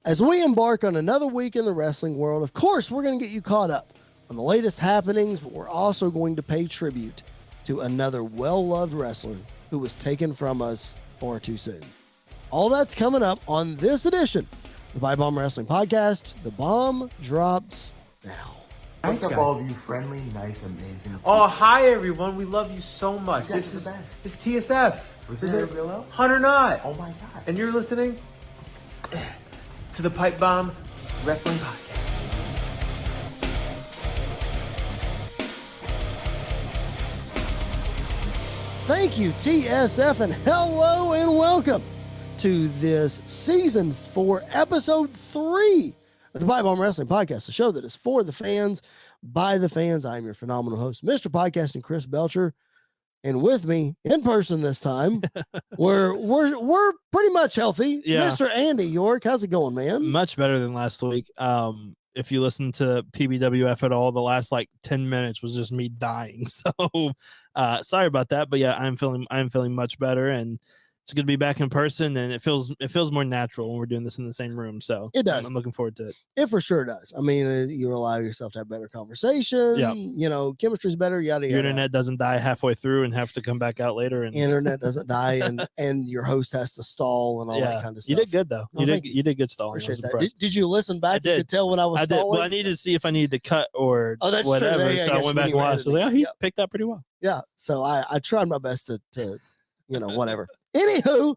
As we embark on another week in the wrestling world, of course, we're going to get you caught up on the latest happenings, but we're also going to pay tribute to another well-loved wrestler who was taken from us far too soon. All that's coming up on this edition of the By Bomb Wrestling Podcast. The bomb drops now. What's up, all of you friendly, nice, amazing people? Oh, hi, everyone. We love you so much. You guys are the best. It's TSF. Was it real low? 100 not. Oh my god. And you're listening to the Pipe Bomb Wrestling Podcast. Thank you, TSF, and hello and welcome to this Season 4, Episode 3 of the Pipe Bomb Wrestling Podcast, a show that is for the fans, by the fans. I'm your phenomenal host, Mr. Podcasting Chris Belcher, and with me in person this time, we're pretty much healthy. Yeah. Mr. Andy York, how's it going, man? Much better than last week. If you listen to PBWF at all, the last like 10 minutes was just me dying. So sorry about that. But yeah, I'm feeling much better, and it's good to be back in person, and it feels more natural when we're doing this in the same room. So it does. I'm looking forward to it. It for sure does. I mean, you allow yourself to have better conversation. Yep. You know, chemistry's better, yada, Your yada. internet doesn't die halfway through and have to come back out later. And Internet doesn't die, and your host has to stall and all that kind of stuff. You did good though. Oh, You did good stalling. Appreciate that. Did you listen back? I did. You could tell when I was I did. stalling. Well, I needed to see if I needed to cut or Oh, that's whatever. true. Yeah, so I went back and watched. I was like, oh, he picked up pretty well. Yeah. So I tried my best to whatever. Anywho,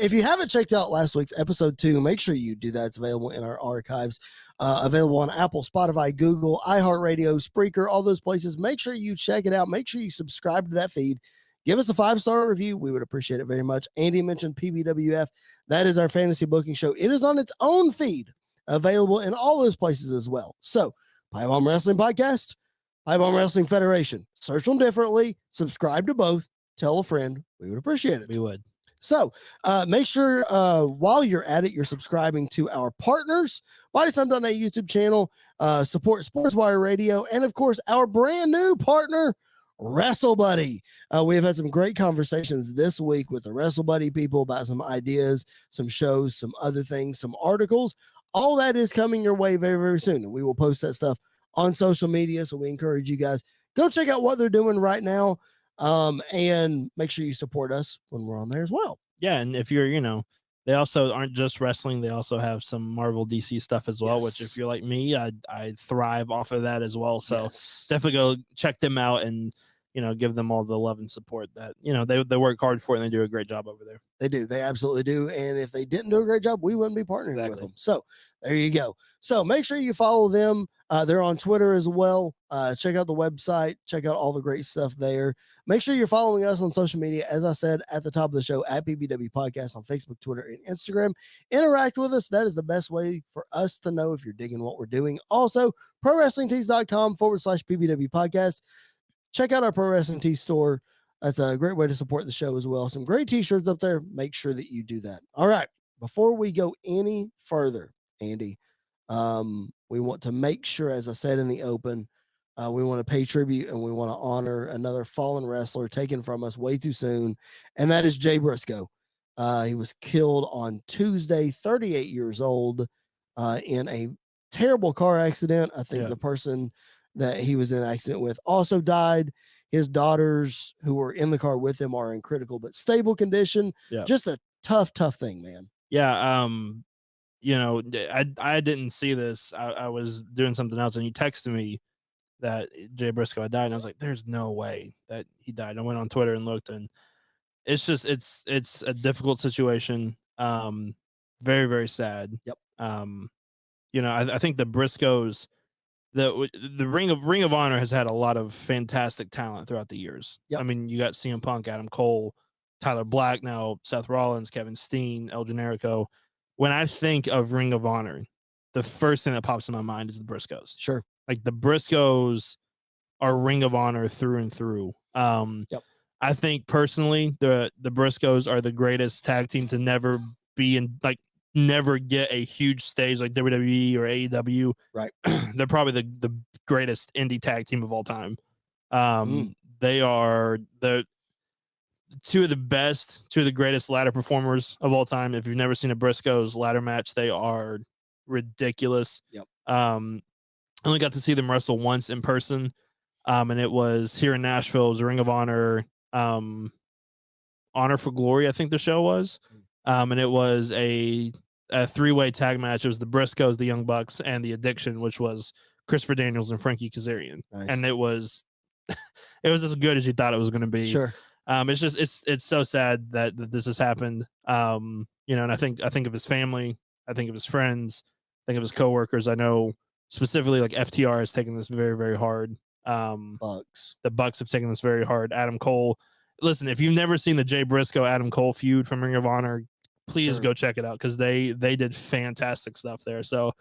if you haven't checked out last week's episode 2, make sure you do that. It's available in our archives, available on Apple, Spotify, Google, iHeartRadio, Spreaker, all those places. Make sure you check it out. Make sure you subscribe to that feed. Give us a 5-star review. We would appreciate it very much. Andy mentioned PBWF. That is our fantasy booking show. It is on its own feed, available in all those places as well. So, Pipe Bomb Wrestling Podcast, Pipe Bomb Wrestling Federation. Search them differently. Subscribe to both. Tell a friend. We would appreciate it. We would. So make sure while you're at it, you're subscribing to our partners, BodySlam.net YouTube channel, support SportsWire Radio, and of course, our brand new partner, WrestleBuddy. We have had some great conversations this week with the WrestleBuddy people about some ideas, some shows, some other things, some articles. All that is coming your way very, very soon. And we will post that stuff on social media. So we encourage you guys, go check out what they're doing right now. And make sure you support us when we're on there as well. Yeah, and if you're, they also aren't just wrestling. They also have some Marvel DC stuff as well, which if you're like me, I thrive off of that as well. So definitely go check them out and, give them all the love and support that, they work hard for it and they do a great job over there. They do. They absolutely do. And if they didn't do a great job, we wouldn't be partnering with them. So there you go. So make sure you follow them. They're on Twitter as well. Check out the website. Check out all the great stuff there. Make sure you're following us on social media. As I said at the top of the show, at PBW Podcast on Facebook, Twitter, and Instagram. Interact with us. That is the best way for us to know if you're digging what we're doing. Also, ProWrestlingTees.com/PBW Podcast. Check out our Pro Wrestling Tees store. That's a great way to support the show as well. Some great t-shirts up there. Make sure that you do that. All right. Before we go any further, Andy, we want to make sure, as I said in the open, we want to pay tribute and we want to honor another fallen wrestler taken from us way too soon, and that is Jay Briscoe. He was killed on Tuesday, 38 years old, in a terrible car accident. I think the person that he was in an accident with also died. His daughters who were in the car with him are in critical but stable condition. Yeah. Just a tough thing, man. Yeah. I didn't see this. I was doing something else and you texted me that Jay Briscoe had died. And I was like, there's no way that he died. I went on Twitter and looked, and it's just, it's a difficult situation. Very, very sad. Yep. I think the Briscoes, the Ring of Honor has had a lot of fantastic talent throughout the years. Yep. I mean, you got CM Punk, Adam Cole, Tyler Black, now Seth Rollins, Kevin Steen, El Generico. When I think of Ring of Honor, the first thing that pops in my mind is the Briscoes. Sure. Like the Briscoes are Ring of Honor through and through. I think personally, the Briscoes are the greatest tag team to never be in, never get a huge stage like WWE or AEW. Right. They're probably the greatest indie tag team of all time. They are the two of the greatest ladder performers of all time. If you've never seen a Briscoes ladder match, they are ridiculous. Yep. I only got to see them wrestle once in person, and it was here in Nashville. It was a Ring of Honor, Honor for Glory, I think the show was, and it was a 3-way tag match. It was the Briscoes, the Young Bucks, and the Addiction, which was Christopher Daniels and Frankie Kazarian. Nice. And it was it was as good as you thought it was going to be. Sure. It's just it's so sad that this has happened. And I think of his family, I think of his friends, I think of his coworkers. I know specifically like FTR has taken this very, very hard. Bucks. The Bucks have taken this very hard. Adam Cole. Listen, if you've never seen the Jay Briscoe Adam Cole feud from Ring of Honor, please go check it out because they did fantastic stuff there. So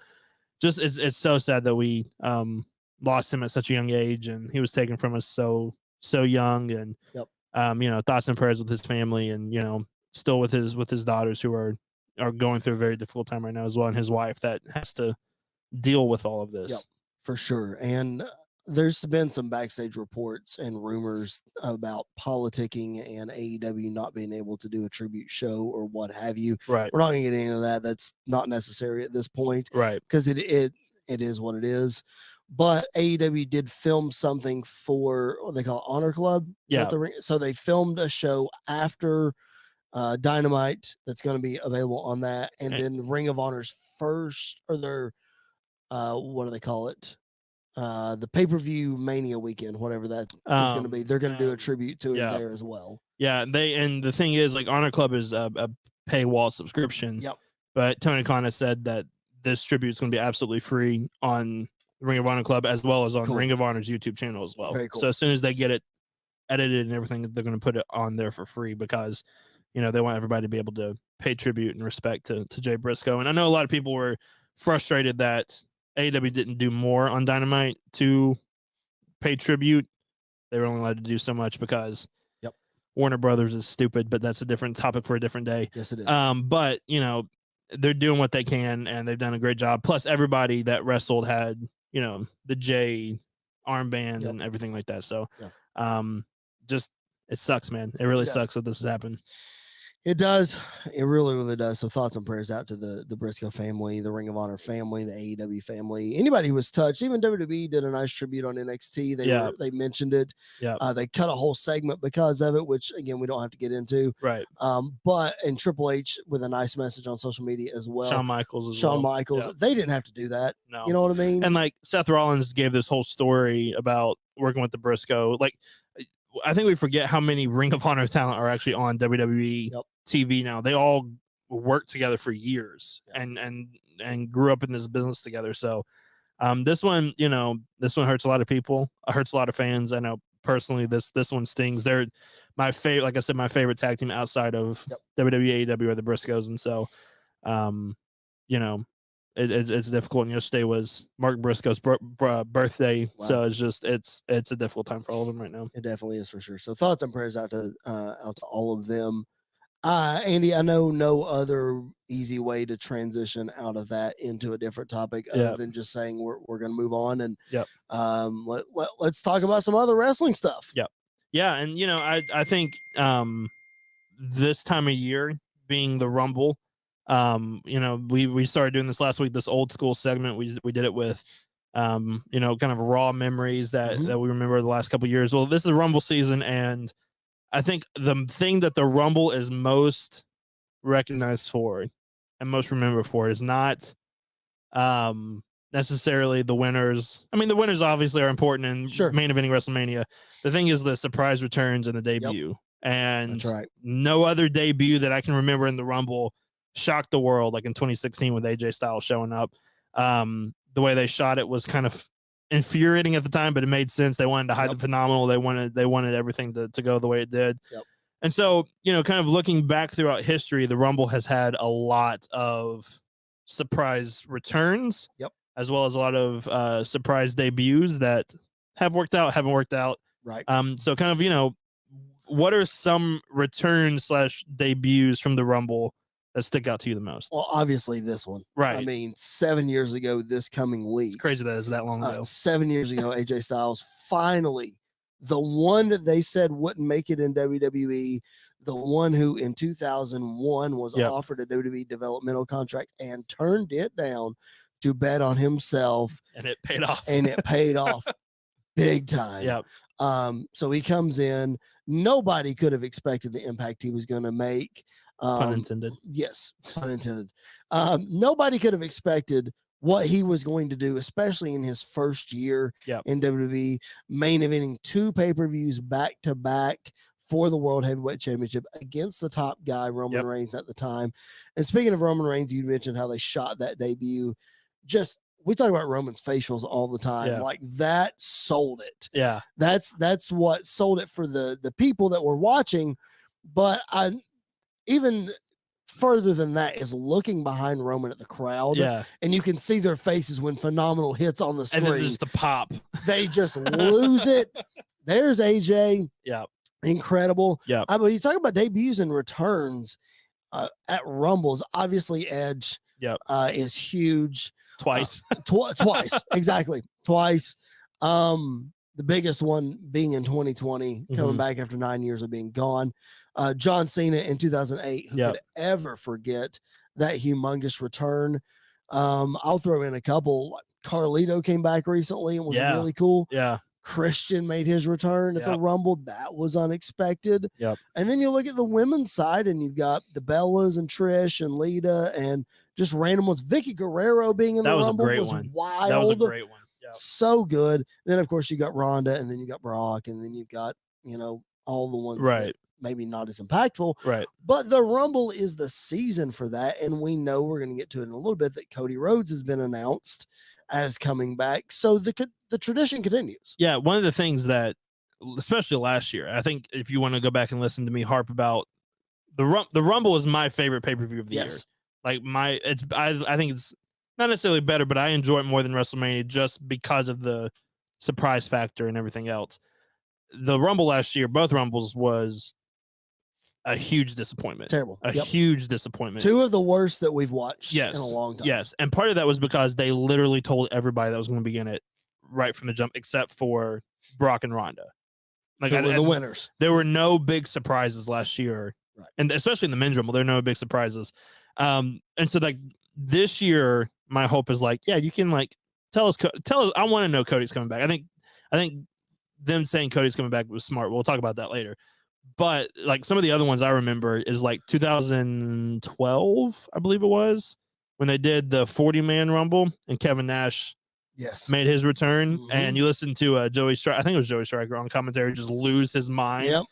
just it's so sad that we lost him at such a young age, and he was taken from us so young. And thoughts and prayers with his family, and still with his daughters who are going through a very difficult time right now as well, and his wife that has to deal with all of this. Yep, for sure. And there's been some backstage reports and rumors about politicking and AEW not being able to do a tribute show or what have you. Right. We're not going to get into that. That's not necessary at this point. Right. Because it is what it is. But AEW did film something for what they call Honor Club. So they filmed a show after Dynamite that's going to be available on that. And then Ring of Honor's first, or their, what do they call it? The pay-per-view Mania weekend, whatever that is going to be. They're going to do a tribute to it there as well. Yeah, and the thing is, like, Honor Club is a paywall subscription. Yep. But Tony Khan has said that this tribute is going to be absolutely free on Ring of Honor Club as well as on Ring of Honor's YouTube channel as well. Very cool. So as soon as they get it edited and everything, they're going to put it on there for free because they want everybody to be able to pay tribute and respect to Jay Briscoe. And I know a lot of people were frustrated that AEW didn't do more on Dynamite to pay tribute. They were only allowed to do so much because Warner Brothers is stupid, but that's a different topic for a different day. Yes, it is. But they're doing what they can, and they've done a great job. Plus, everybody that wrestled had the J armband and everything like that. So, just it sucks, man. It really sucks that this has happened. It does. It really, really does. So thoughts and prayers out to the Briscoe family, the Ring of Honor family, the AEW family, anybody who was touched. Even WWE did a nice tribute on NXT. They mentioned it. Yeah. They cut a whole segment because of it, which again, we don't have to get into. Right. And Triple H with a nice message on social media as well. Shawn Michaels. Yeah. They didn't have to do that. No. You know what I mean? And like Seth Rollins gave this whole story about working with the Briscoe. Like, I think we forget how many Ring of Honor talent are actually on WWE TV now. They all worked together for years and grew up in this business together. So this one hurts a lot of people. It hurts a lot of fans. I know personally this one stings. They're my favorite, like I said, my favorite tag team outside of WWE, AEW are the Briscoes. And so it's difficult. And yesterday was Mark Briscoe's birthday. Wow. So it's a difficult time for all of them right now. It definitely is, for sure. So thoughts and prayers out to all of them. Andy, I know no other easy way to transition out of that into a different topic other than just saying we're going to move on and let's talk about some other wrestling stuff. Yeah. And I think this time of year being the Rumble, we started doing this last week, this old school segment. We did it with kind of raw memories that we remember the last couple of years. Well, this is Rumble season, and I think the thing that the Rumble is most recognized for and most remembered for is not necessarily the winners. I mean, the winners obviously are important in main eventing WrestleMania. The thing is the surprise returns and the debut. And no other debut that I can remember in the Rumble shocked the world like in 2016 with AJ Styles showing up. The way they shot it was kind of infuriating at the time, but it made sense. They wanted to hide the phenomenal. They wanted everything to go the way it did. And so, kind of looking back throughout history, the Rumble has had a lot of surprise returns, as well as a lot of surprise debuts that have worked out, haven't worked out. Right. So kind of, what are some returns / debuts from the Rumble that stick out to you the most? Well, obviously this one. Right. I mean, 7 years ago this coming week. It's crazy that it's that long ago. 7 years ago, AJ Styles finally the one that they said wouldn't make it in WWE, the one who in 2001 was offered a WWE developmental contract and turned it down to bet on himself. And it paid off. And it paid off big time. Yep. So he comes in. Nobody could have expected the impact he was going to make. Pun intended. Yes, pun intended. Nobody could have expected what he was going to do, especially in his first year in WWE, main eventing 2 pay-per-views back to back for the World Heavyweight Championship against the top guy, Roman Reigns, at the time. And speaking of Roman Reigns, you mentioned how they shot that debut. We talk about Roman's facials all the time. Like that sold it. Yeah. That's what sold it for the people that were watching. But even further than that is looking behind Roman at the crowd. Yeah. And you can see their faces when phenomenal hits on the screen. And then just the pop. They just lose it. There's AJ. Yeah. Incredible. Yeah. But you talk about debuts and returns at Rumbles. Obviously, Edge is huge. Twice. Twice. Exactly. Twice. The biggest one being in 2020, coming back after 9 years of being gone. John Cena in 2008. Who could ever forget that humongous return? I'll throw in a couple. Carlito came back recently and was really cool. Yeah. Christian made his return at the Rumble. That was unexpected. Yep. And then you look at the women's side and you've got the Bellas and Trish and Lita and just random ones. Vicky Guerrero being in the Rumble was wild. That was a great one. Yep. So good. Then, of course, you got Ronda and then you got Brock and then you've got, all the ones that maybe not as impactful. Right. But the Rumble is the season for that. And we know we're going to get to it in a little bit that Cody Rhodes has been announced as coming back. So the tradition continues. Yeah. One of the things that, especially last year, I think if you want to go back and listen to me harp about the Rumble is my favorite pay-per-view of the year. Like I think it's not necessarily better, but I enjoy it more than WrestleMania just because of the surprise factor and everything else. The Rumble last year, both Rumbles, was a huge disappointment. Terrible. A huge disappointment. 2 of the worst that we've watched in a long time. Yes. And part of that was because they literally told everybody that was going to be in it right from the jump, except for Brock and Ronda. Like they were the winners. There were no big surprises last year. Right. And especially in the men's Rumble, there are no big surprises. And so like this year, my hope is like, you can like tell us. I want to know Cody's coming back. I think them saying Cody's coming back was smart. We'll talk about that later. But like some of the other ones I remember is like 2012, I believe it was, when they did the 40-man Rumble and Kevin Nash made his return. And you listen to Joey Stryker, I think it was Joey Stryker on commentary, just lose his mind. Yep.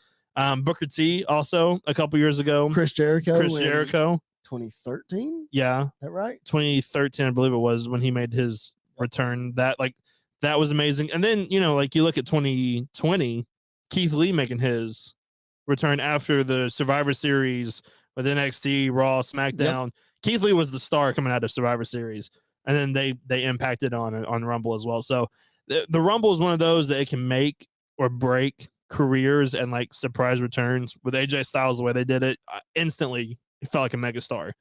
Booker T also a couple years ago. Chris Jericho. 2013. Yeah. Is that right? 2013, I believe it was, when he made his return. That was amazing. And then, like you look at 2020, Keith Lee making his return after the Survivor Series with NXT, Raw, SmackDown. Yep. Keith Lee was the star coming out of Survivor Series, and then they impacted on Rumble as well. So the Rumble is one of those that it can make or break careers and like surprise returns. With AJ Styles, the way they did it, instantly he felt like a megastar.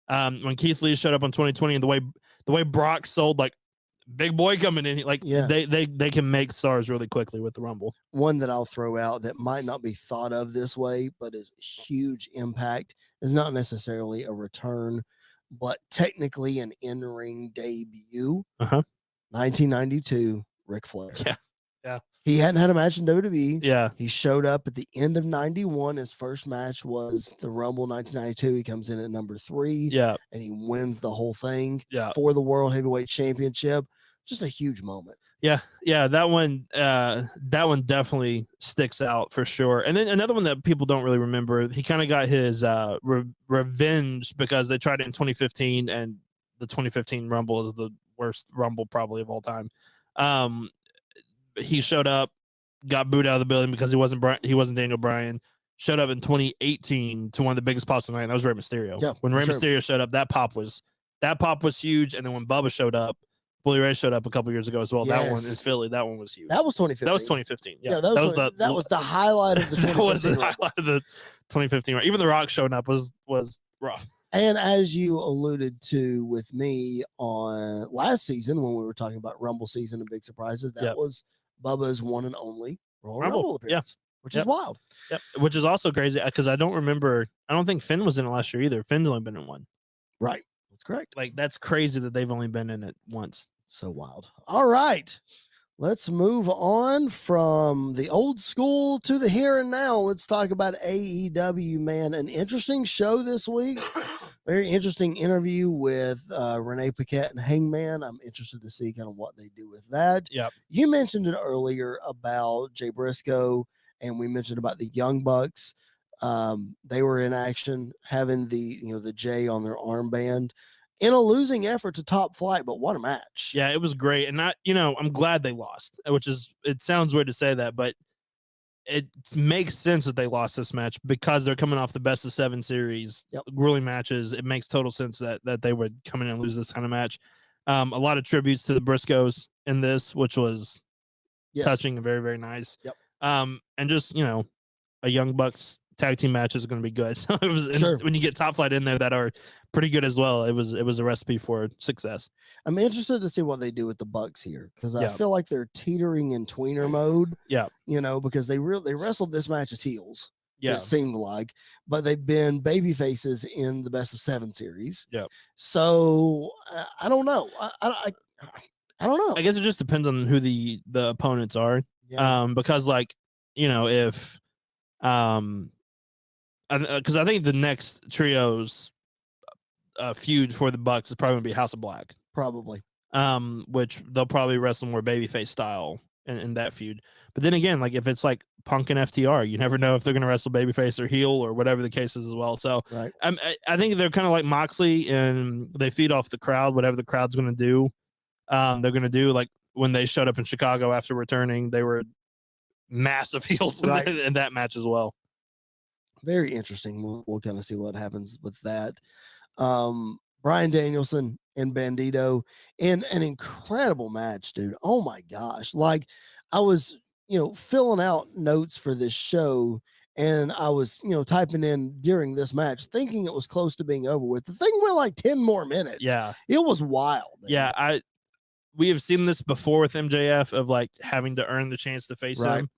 When Keith Lee showed up on 2020, and the way Brock sold, like, big boy coming in, like they can make stars really quickly with the Rumble. One that I'll throw out that might not be thought of this way, but is huge impact, is not necessarily a return, but technically an in-ring debut. 1992, Ric Flair. Yeah. He hadn't had a match in WWE. Yeah. He showed up at the end of 91. His first match was the Rumble 1992. He comes in at number 3. Yeah. And he wins the whole thing for the World Heavyweight Championship. Just a huge moment. Yeah. That one definitely sticks out for sure. And then another one that people don't really remember, he kind of got his revenge because they tried it in 2015, and the 2015 Rumble is the worst Rumble probably of all time. He showed up, got booed out of the building because he wasn't Daniel Bryan. Showed up in 2018 to one of the biggest pops of the night. That was Rey Mysterio. Yeah, when Rey Mysterio showed up, that pop was huge. And then when Bubba showed up, Bully Ray showed up a couple years ago as well. Yes. That one in Philly, that one was huge. That was 2015. That was 2015. Yeah, that was the highlight of the 2015. That was the highlight of the 2015. Right? Even The Rock showing up was rough. And as you alluded to with me on last season when we were talking about Rumble season and big surprises, that was Bubba's one and only Royal Rumble, Rumble yeah. appearance, which is wild. Yep. Which is also crazy because I don't think Finn was in it last year either. Finn's only been in one. Right. That's correct. Like, that's crazy that they've only been in it once. So wild. All right. Let's move on from the old school to the here and now. Let's talk about AEW, man. An interesting show this week. Very interesting interview with Renee Paquette and Hangman. I'm interested to see kind of what they do with that. Yep. You mentioned it earlier about Jay Briscoe, and we mentioned about the Young Bucks. They were in action, having the J on their armband in a losing effort to Top Flight, but what a match. Yeah, it was great. And I'm glad they lost, it sounds weird to say that, but it makes sense that they lost this match because they're coming off the best of 7 series, grueling matches. It makes total sense that they would come in and lose this kind of match. A lot of tributes to the Briscoes in this, which was touching and very, very nice. Yep. And just, a Young Bucks tag team match is going to be good. So it was when you get Top Flight in there that are pretty good as well. It was a recipe for success. I'm interested to see what they do with the Bucks here because I Yeah. feel like they're teetering in tweener mode. Yeah. Because they wrestled this match as heels. Yeah. It seemed like, but they've been baby faces in the best of 7 series. Yeah. So I don't know. I don't know. I guess it just depends on who the opponents are. Yeah. Because if because I think the next trio's feud for the Bucks is probably going to be House of Black. Probably. Which they'll probably wrestle more babyface style in that feud. But then again, like if it's like Punk and FTR, you never know if they're going to wrestle babyface or heel or whatever the case is as well. So right. I think they're kind of like Moxley, and they feed off the crowd. Whatever the crowd's going to do, they're going to do. Like when they showed up in Chicago after returning, they were massive heels in that match as well. Very interesting. We'll kind of see what happens with that. Bryan Danielson and Bandito in an incredible match, dude. Oh my gosh. Like I was, filling out notes for this show, and I was, typing in during this match thinking it was close to being over with. The thing went like 10 more minutes. Yeah. It was wild. Man. Yeah. We have seen this before with MJF of like having to earn the chance to face him.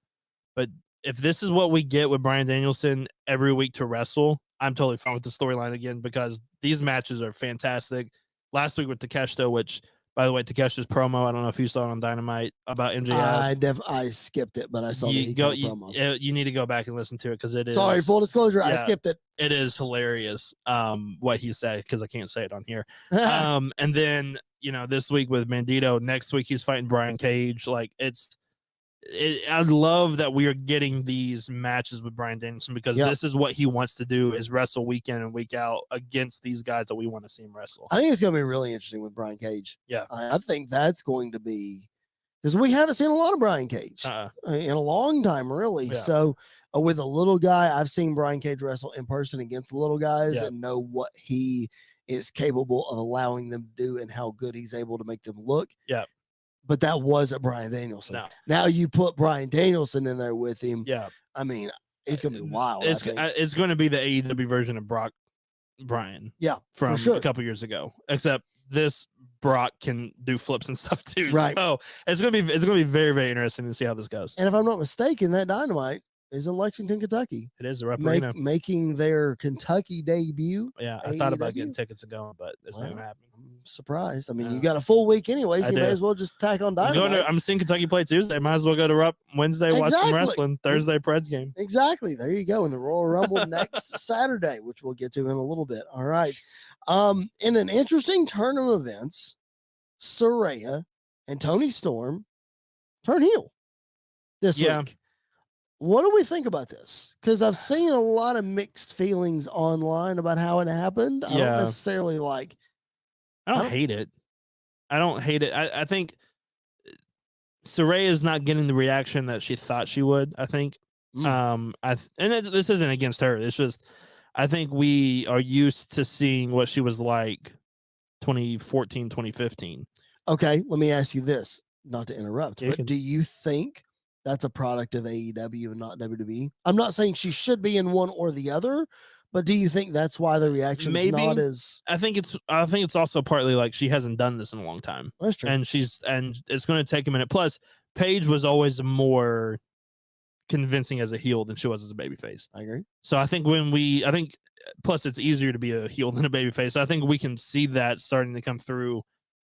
But if this is what we get with Bryan Danielson every week to wrestle, I'm totally fine with the storyline again because these matches are fantastic. Last week with Takeshita, which, by the way, Takeshita's promo, I don't know if you saw it on Dynamite about MJF. I skipped it, but I saw the promo. You need to go back and listen to it because it is. Sorry, full disclosure, I skipped it. It is hilarious what he said because I can't say it on here. And then, this week with Bandito, next week he's fighting Brian Cage. Like I love that we are getting these matches with Bryan Danielson because this is what he wants to do is wrestle week in and week out against these guys that we want to see him wrestle. I think it's going to be really interesting with Brian Cage. Yeah. I think that's going to be because we haven't seen a lot of Brian Cage in a long time, really. Yeah. So with a little guy, I've seen Brian Cage wrestle in person against the little guys and know what he is capable of allowing them to do and how good he's able to make them look. Yeah. But that wasn't Bryan Danielson. No. Now you put Bryan Danielson in there with him. Yeah. I mean, it's going to be wild. It's going to be the AEW version of Bryan. Yeah. From a couple years ago. Except this Brock can do flips and stuff too. Right. So it's going to be very, very interesting to see how this goes. And if I'm not mistaken, that Dynamite is in Lexington, Kentucky. It is the Rep Arena. Making their Kentucky debut. Yeah, I thought about getting tickets and going, but it's not going to happen. I'm surprised. I mean, you got a full week anyway, so you may as well just tack on Dynamite. I'm seeing Kentucky play Tuesday. Might as well go to Rep Wednesday, watch some wrestling. Thursday, Preds game. Exactly. There you go. In the Royal Rumble next Saturday, which we'll get to in a little bit. All right. In an interesting turn of events, Saraya and Toni Storm turn heel this week. What do we think about this? Because I've seen a lot of mixed feelings online about how it happened. I don't necessarily like. I don't hate it. I think Saraya is not getting the reaction that she thought she would. I think. This isn't against her. It's just I think we are used to seeing what she was like 2014, 2015. Okay, let me ask you this. Not to interrupt, but do you think that's a product of AEW and not WWE? I'm not saying she should be in one or the other, but do you think that's why the reaction is not as? I think it's also partly like she hasn't done this in a long time. That's true. And it's going to take a minute. Plus, Paige was always more convincing as a heel than she was as a babyface. I agree. So I think plus it's easier to be a heel than a babyface. So I think we can see that starting to come through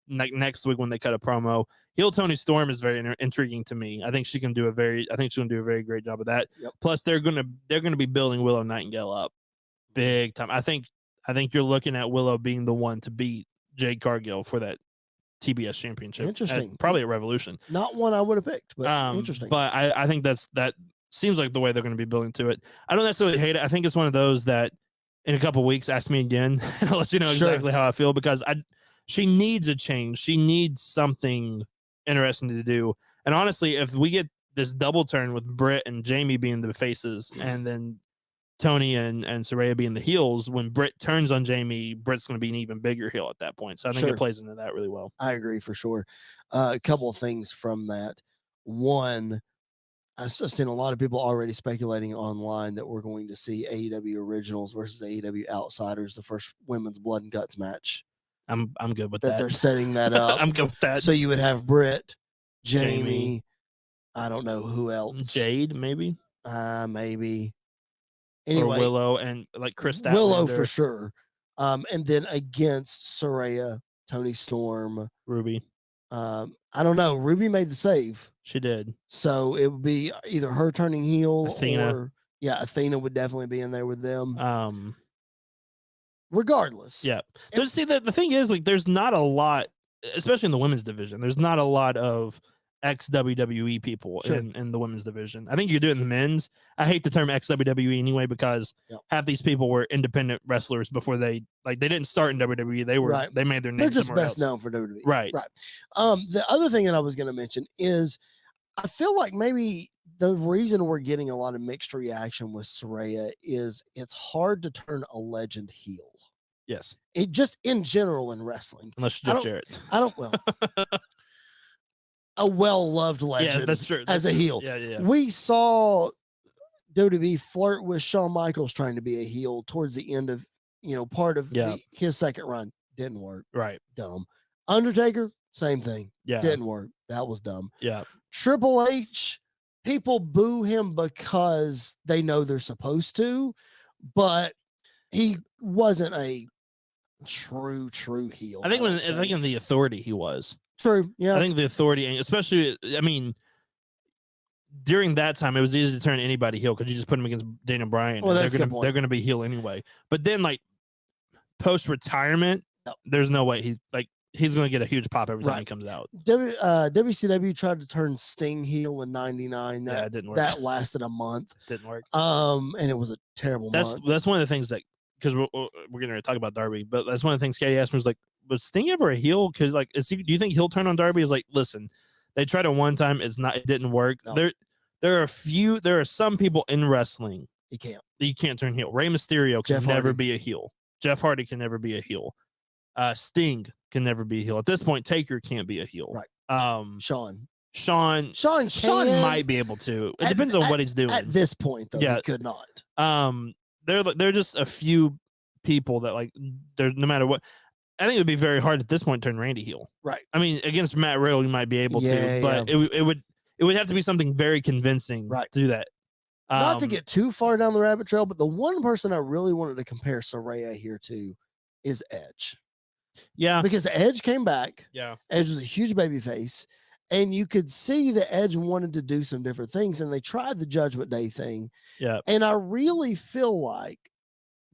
next week when they cut a promo. Heel Toni Storm is very intriguing to me. I think she can do a very great job of that. Yep. Plus they're gonna be building Willow Nightingale up big time. I think you're looking at Willow being the one to beat Jade Cargill for that TBS championship. Interesting. Probably at Revolution. Not one I would have picked, but interesting. But I think that seems like the way they're going to be building to it. I don't necessarily hate it. I think it's one of those that in a couple of weeks, ask me again, and I'll let you know exactly how I feel, because she needs a change. She needs something interesting to do. And honestly, if we get this double turn with Britt and Jamie being the faces, and then Toni and Saraya being the heels, when Britt turns on Jamie, Britt's going to be an even bigger heel at that point. So I think it plays into that really well. I agree for sure. A couple of things from that. One, I've seen a lot of people already speculating online that we're going to see AEW Originals versus AEW Outsiders, the first women's blood and guts match. I'm good with that. They're setting that up. I'm good with that. So you would have Britt, Jamie, I don't know who else. Jade, maybe. Maybe. Anyway, or Willow and like Chris Statlander. Willow for sure. And then against Saraya, Toni Storm, Ruby. I don't know. Ruby made the save. She did. So it would be either her turning heel Athena. or Athena would definitely be in there with them. Regardless. Yeah. The thing is, like, there's not a lot, especially in the women's division, there's not a lot of ex-WWE people in the women's division. I think you do it in the men's. I hate the term ex-WWE anyway, because half these people were independent wrestlers before they didn't start in WWE. They made their name. They're just best else. known for WWE. Right. The other thing that I was going to mention is I feel like maybe the reason we're getting a lot of mixed reaction with Saraya is it's hard to turn a legend heel. Yes. It just in general in wrestling. Unless you're Jeff Jarrett. A well-loved legend. Yeah, that's true. As a heel. Yeah. We saw WWE flirt with Shawn Michaels trying to be a heel towards the end of, part of his second run. Didn't work. Right. Dumb. Undertaker, same thing. Yeah. Didn't work. That was dumb. Yeah. Triple H, people boo him because they know they're supposed to, but he wasn't a true heel. I think in the Authority he was. True. Yeah. I think the Authority, especially, I mean, during that time, it was easy to turn anybody heel because you just put them against Daniel Bryan. Well, they're gonna be heel anyway. But then, like, post retirement, there's no way he's gonna get a huge pop every time he comes out. WCW tried to turn Sting heel in '99. It didn't work. That lasted a month. Didn't work. And it was a terrible month. That's one of the things that, because we're gonna talk about Darby, but that's one of the things Katie asked me, was like, was Sting ever a heel? Because do you think he'll turn on Darby? Is like, listen, they tried it one time, it didn't work. No. There are some people in wrestling you can't turn heel. Rey Mysterio can never be a heel. Jeff Hardy can never be a heel. Sting can never be a heel. At this point, Taker can't be a heel. Right. Shawn might be able to. It depends on what he's doing. At this point, though, he could not. They're just a few people that they're, no matter what. I think it would be very hard at this point to turn Randy heel. Right. I mean, against Matt Riddle, you might be able to, but it would have to be something very convincing to do that. Not to get too far down the rabbit trail, but the one person I really wanted to compare Saraya here to is Edge. Yeah. Because Edge came back. Yeah. Edge was a huge baby face. And you could see that Edge wanted to do some different things, and they tried the Judgment Day thing. Yeah. And I really feel like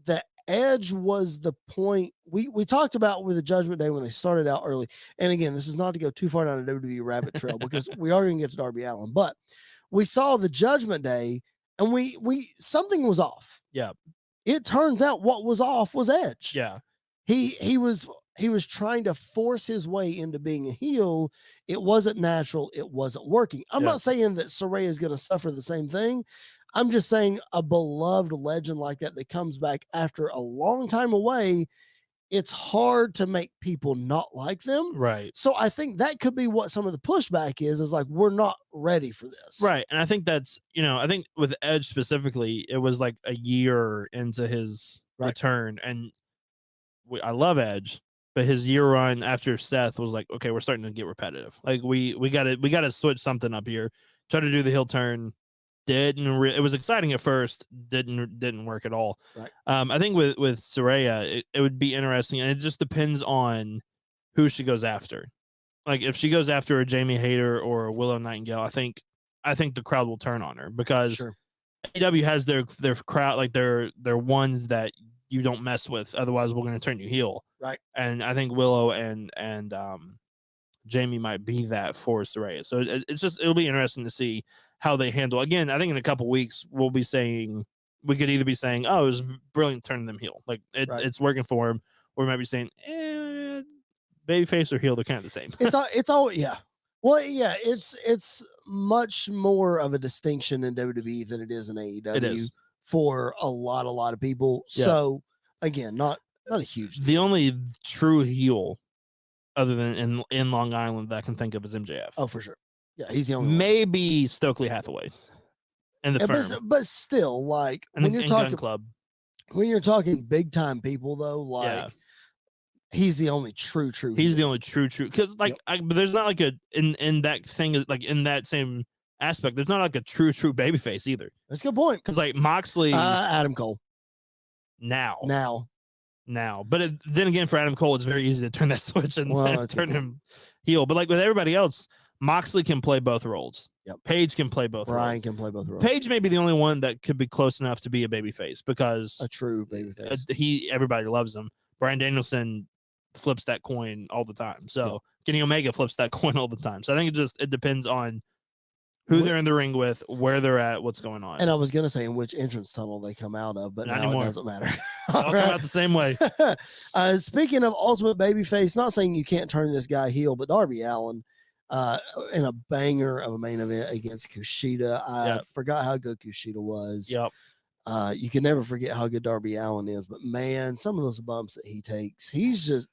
that Edge was the point we talked about with the Judgment Day when they started out early. And again, this is not to go too far down a WWE rabbit trail because we are going to get to Darby Allin, but we saw the Judgment Day and we something was off. Yeah. It turns out what was off was Edge. Yeah. He was trying to force his way into being a heel. It wasn't natural. It wasn't working. I'm not saying that Saraya is going to suffer the same thing. I'm just saying a beloved legend like that comes back after a long time away, it's hard to make people not like them. Right. So I think that could be what some of the pushback is like, we're not ready for this. Right. And I think that's, I think with Edge specifically, it was like a year into his return. And I love Edge, but his year run after Seth was like, okay, we're starting to get repetitive. Like we got to switch something up here. Try to do the heel turn. it was exciting at first, didn't work at all. Right. I think with Saraya, it would be interesting, and it just depends on who she goes after. Like if she goes after a Jamie Hayter or a Willow Nightingale, I think the crowd will turn on her because Sure. AEW has their crowd, like they're ones that you don't mess with, otherwise we're going to turn you heel. Right. And I think Willow and Jamie might be that for Saraya. So it'll be interesting to see how they handle. Again, I think in a couple weeks we could either be saying, oh, it was brilliant turning them heel, like it's working for him, or we might be saying, babyface or heel, they're kind of the same. It's all yeah. Well, yeah, it's much more of a distinction in WWE than it is in AEW. It is for a lot of people. Yeah. So again, not a huge deal. The only true heel other than in Long Island that I can think of is MJF. Oh, for sure. Yeah, he's the only maybe Stokely Hathaway and the firm. But still, like when you're talking Gun Club, when you're talking big time people, though, like he's the only true. He's the only true because but there's not like in that thing, like in that same aspect, there's not like a true babyface either. That's a good point. Because like Moxley, Adam Cole, now, but then again, for Adam Cole, it's very easy to turn that switch and turn him heel. But like with everybody else, Moxley can play both roles. Yep. Paige can play both. Brian can play both roles. Paige may be the only one that could be close enough to be a babyface because a true babyface. Everybody loves him. Bryan Danielson flips that coin all the time. So Kenny Omega flips that coin all the time. So I think it depends on who they're in the ring with, where they're at, what's going on. And I was gonna say in which entrance tunnel they come out of, but not now anymore. It doesn't matter. They'll come out the same way. Speaking of ultimate babyface, not saying you can't turn this guy heel, but Darby Allin in a banger of a main event against Kushida. I forgot how good Kushida was. Yep. You can never forget how good Darby Allin is, but man, some of those bumps that he takes, he's just,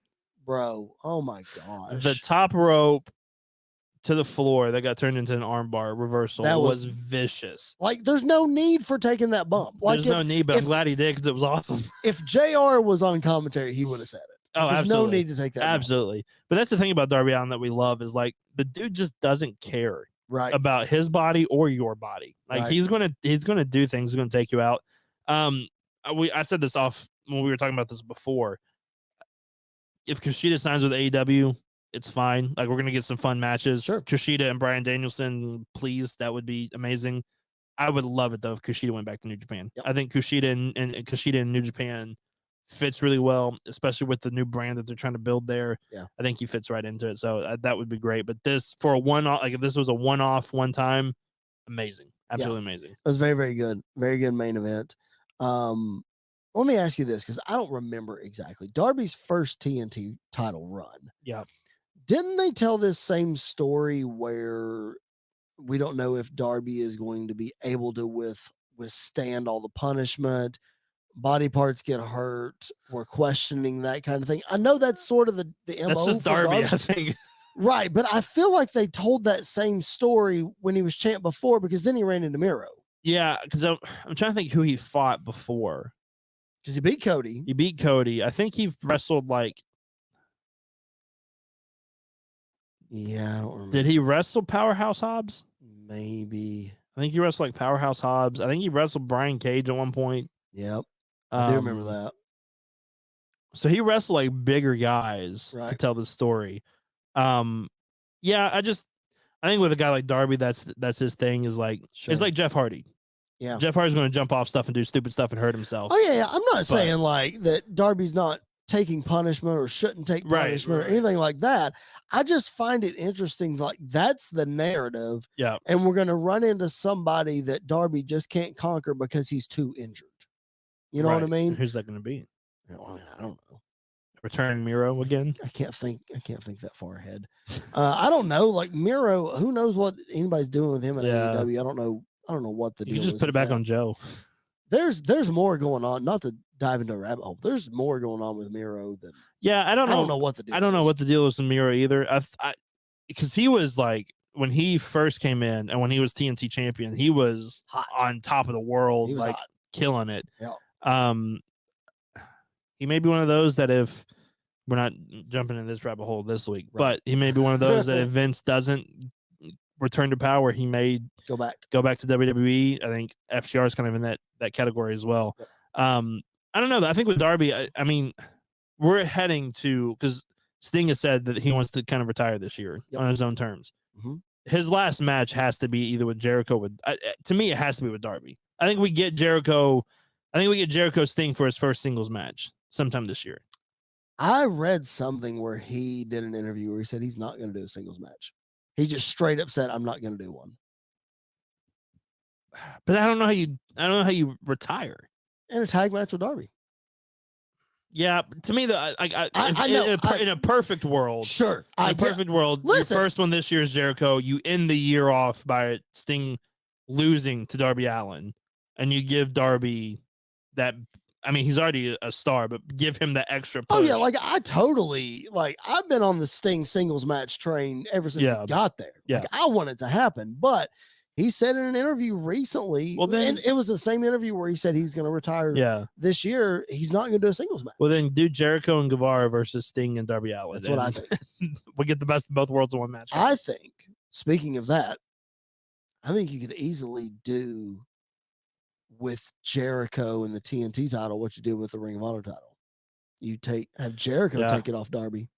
bro, oh my gosh. The top rope to the floor that got turned into an armbar reversal that was vicious. Like, there's no need for taking that bump. Like, there's no need, but I'm glad he did because it was awesome. If JR was on commentary, he would have said it. Oh, there's absolutely. no need to take that. Absolutely. But that's the thing about Darby Allin that we love is like the dude just doesn't care about his body or your body. Like he's gonna do things. He's gonna take you out. I said this off when we were talking about this before. If Kushida signs with AEW, it's fine. Like, we're gonna get some fun matches. Sure. Kushida and Bryan Danielson, please. That would be amazing. I would love it though if Kushida went back to New Japan. Yep. I think Kushida and Kushida in New Japan fits really well, especially with the new brand that they're trying to build there. Yeah, I think he fits right into it. So that would be great. But this for a one-off, like if this was a one-off, one time, amazing, absolutely amazing. It was very, very good, very good main event. Let me ask you this because I don't remember exactly Darby's first TNT title run. Yeah, didn't they tell this same story where we don't know if Darby is going to be able to withstand all the punishment? Body parts get hurt. We're questioning that kind of thing. I know that's sort of the MO. That's just Darby, I think. Right, but I feel like they told that same story when he was champ before because then he ran into Miro. Yeah, because I'm trying to think who he fought before. Because he beat Cody. He beat Cody. I think he wrestled like. Yeah, I don't remember. Did he wrestle Powerhouse Hobbs? Maybe. I think he wrestled like Powerhouse Hobbs. I think he wrestled Brian Cage at one point. Yep. I do remember that. So he wrestled like bigger guys to tell the story. Yeah, I think with a guy like Darby, that's his thing is like, it's like Jeff Hardy. Yeah. Jeff Hardy's going to jump off stuff and do stupid stuff and hurt himself. Oh yeah. I'm not saying like that Darby's not taking punishment or shouldn't take punishment or anything like that. I just find it interesting. Like that's the narrative. Yeah. And we're going to run into somebody that Darby just can't conquer because he's too injured. You know what I mean? Who's that going to be? I don't know. Return Miro again? I can't think that far ahead. I don't know. Like Miro, who knows what anybody's doing with him at AEW? I don't know what the deal is. You just put it back on Joe. There's more going on. Not to dive into a rabbit hole. There's more going on with Miro than. Yeah, I don't know what the deal. I don't know what the deal is with Miro either. Because he was like when he first came in and when he was TNT champion, he was hot. On top of the world, he was like hot. Killing it. Yeah. He may be one of those that if we're not jumping in this rabbit hole this week, but he may be one of those that if Vince doesn't return to power, he may Go back. to WWE. I think FTR is kind of in that category as well. Yep. I don't know. I think with Darby, I mean, we're heading to, because Sting has said that he wants to kind of retire this year on his own terms. Mm-hmm. His last match has to be either with Jericho. To me, it has to be with Darby. I think we get Jericho Sting for his first singles match sometime this year. I read something where he did an interview where he said he's not going to do a singles match. He just straight up said, "I'm not going to do one." But I don't know how you retire in a tag match with Darby. Yeah, to me, in a perfect world, sure. In a perfect world, your first one this year is Jericho. You end the year off by Sting losing to Darby Allin, and you give Darby that. I mean, he's already a star, but give him the extra push. Oh yeah, I've been on the Sting singles match train ever since he got there. Yeah, I want it to happen, but he said in an interview recently, and it was the same interview where he said he's going to retire this year. He's not going to do a singles match. Well, then do Jericho and Guevara versus Sting and Darby Allin. That's what I think. We get the best of both worlds in one match. I think, speaking of that, I think you could easily do with Jericho and the TNT title what you did with the Ring of Honor title. You have Jericho take it off Darby.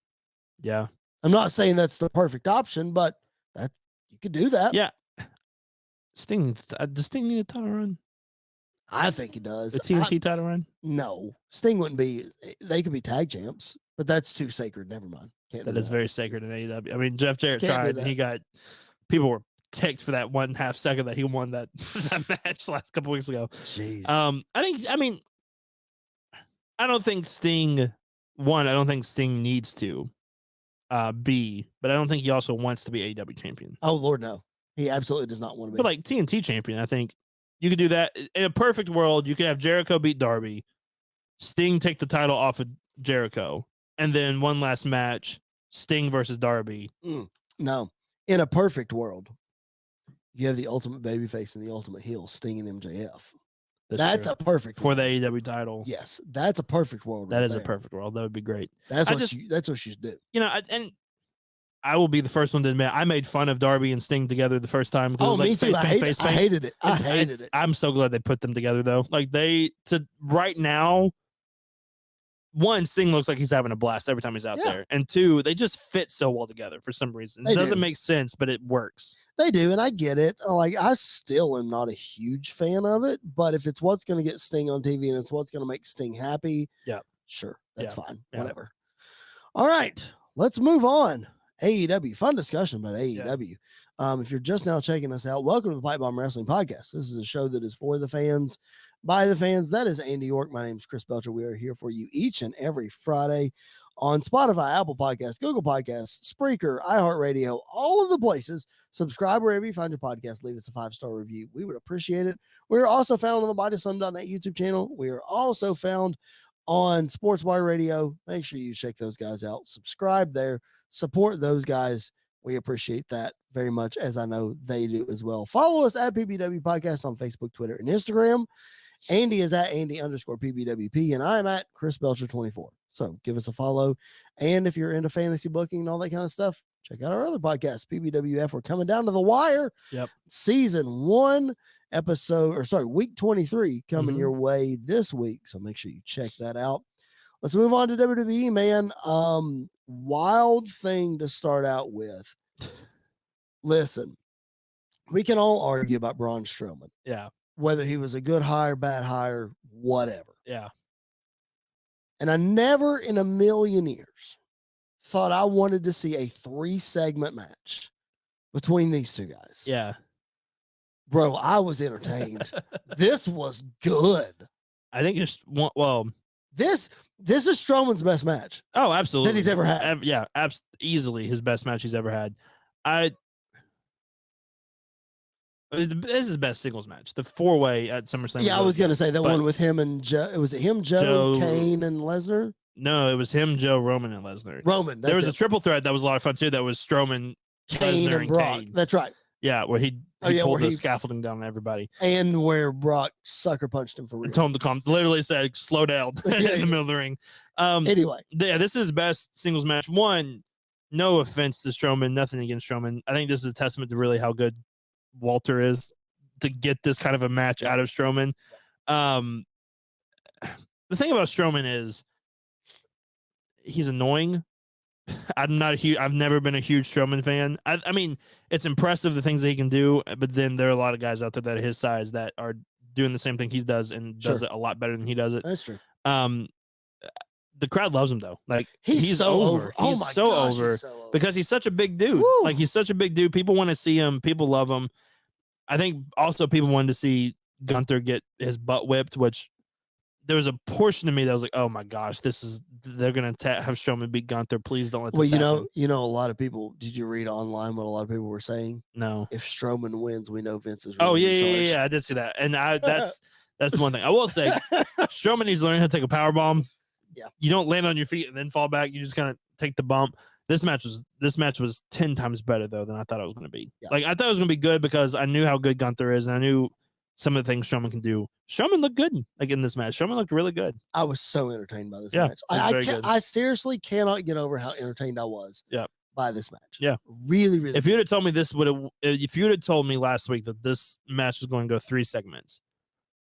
Yeah. I'm not saying that's the perfect option, but that you could do that. Yeah. Does Sting need a title run? I think he does. The TNT title run? No. Sting wouldn't be. They could be tag champs, but that's too sacred. Never mind. That is very sacred in AEW. I mean, Jeff Jarrett tried, and he got people were ticked for that 1.5 second that he won that match last couple weeks ago. Jeez. I don't think Sting. One, I don't think Sting needs to be, but I don't think he also wants to be AEW champion. Oh Lord, no. He absolutely does not want to be. But like TNT champion, I think you could do that. In a perfect world, you could have Jericho beat Darby, Sting take the title off of Jericho, and then one last match, Sting versus Darby. No. In a perfect world, you have the ultimate babyface and the ultimate heel, Sting and MJF. That's a perfect for the AEW title. Yes, that's a perfect world. That is a perfect world. That would be great. That's what you should do. You know, and I will be the first one to admit I made fun of Darby and Sting together the first time. Oh, me too. I hated it. I hated it. I'm so glad they put them together though. Like right now, one, Sting looks like he's having a blast every time he's out there, and two, they just fit so well together for some reason. It doesn't make sense, but it works. They do, and I get it. Like, I still am not a huge fan of it, but if it's what's going to get Sting on TV and it's what's going to make Sting happy, sure, that's fine. Whatever. All right, let's move on. AEW, fun discussion about AEW. If you're just now checking us out, welcome to the Pipe Bomb Wrestling Podcast. This is a show that is for the fans, by the fans. That is Andy York. My name is Chris Belcher. We are here for you each and every Friday on Spotify, Apple Podcasts, Google Podcasts, Spreaker, iHeartRadio, all of the places. Subscribe wherever you find your podcast. Leave us a 5-star review. We would appreciate it. We're also found on the BodySlam.net YouTube channel. We are also found on Sports Bar Radio. Make sure you check those guys out. Subscribe there. Support those guys. We appreciate that very much, as I know they do as well. Follow us at PBW Podcast on Facebook, Twitter, and Instagram. Andy is at Andy_PBWP, and I'm at Chris Belcher 24. So give us a follow. And if you're into fantasy booking and all that kind of stuff, check out our other podcast, PBWF. We're coming down to the wire. Yep. Season 1, week 23 coming your way this week. So make sure you check that out. Let's move on to WWE, man. Wild thing to start out with. Listen, we can all argue about Braun Strowman. Yeah. Whether he was a good hire, bad hire, whatever. Yeah. And I never in a million years thought I wanted to see a 3-segment match between these two guys. Yeah. Bro, I was entertained. This was good. I think it's this is Strowman's best match. Oh, absolutely. That he's ever had. Easily his best match he's ever had. This is his best singles match. The 4-way at SummerSlam. Yeah, I was going to say that one with him and Joe. Was it him, Joe, Kane, and Lesnar? No, it was him, Joe, Roman, and Lesnar. Roman. There was a triple threat that was a lot of fun too. That was Strowman, Kane, Lesnar, and Brock. Kane. That's right. Yeah, where he pulled the scaffolding down on everybody. And where Brock sucker punched him for real. And told him to calm. Literally said, slow down in the middle of the ring. Anyway. Yeah, this is his best singles match. One, no offense to Strowman, nothing against Strowman. I think this is a testament to really how good Walter is to get this kind of a match out of Strowman. The thing about Strowman is he's annoying. I've never been a huge Strowman fan. I mean, it's impressive the things that he can do, but then there are a lot of guys out there that are his size that are doing the same thing he does and does it a lot better than he does it. That's true. The crowd loves him though. Like he's so over. He's so over because he's such a big dude. Woo. Like he's such a big dude. People want to see him. People love him. I think also people wanted to see Gunther get his butt whipped, which there was a portion of me that was like, oh my gosh, they're gonna have Strowman beat Gunther. Please don't let this happen. You know, a lot of people. Did you read online what a lot of people were saying? No. If Strowman wins, we know Vince is. Really yeah. I did see that, and that's the one thing I will say. Strowman needs to learn how to take a power bomb. Yeah, you don't land on your feet and then fall back. You just kind of take the bump. This match was 10 times better though than I thought it was going to be. Yeah. Like I thought it was going to be good because I knew how good Gunther is, and I knew some of the things Strowman can do. Strowman looked good like in this match. Strowman looked really good. I was so entertained by this match. I seriously cannot get over how entertained I was. By this match. Yeah, really, really. If you would have told me if you would have told me last week that this match was going to go 3 segments,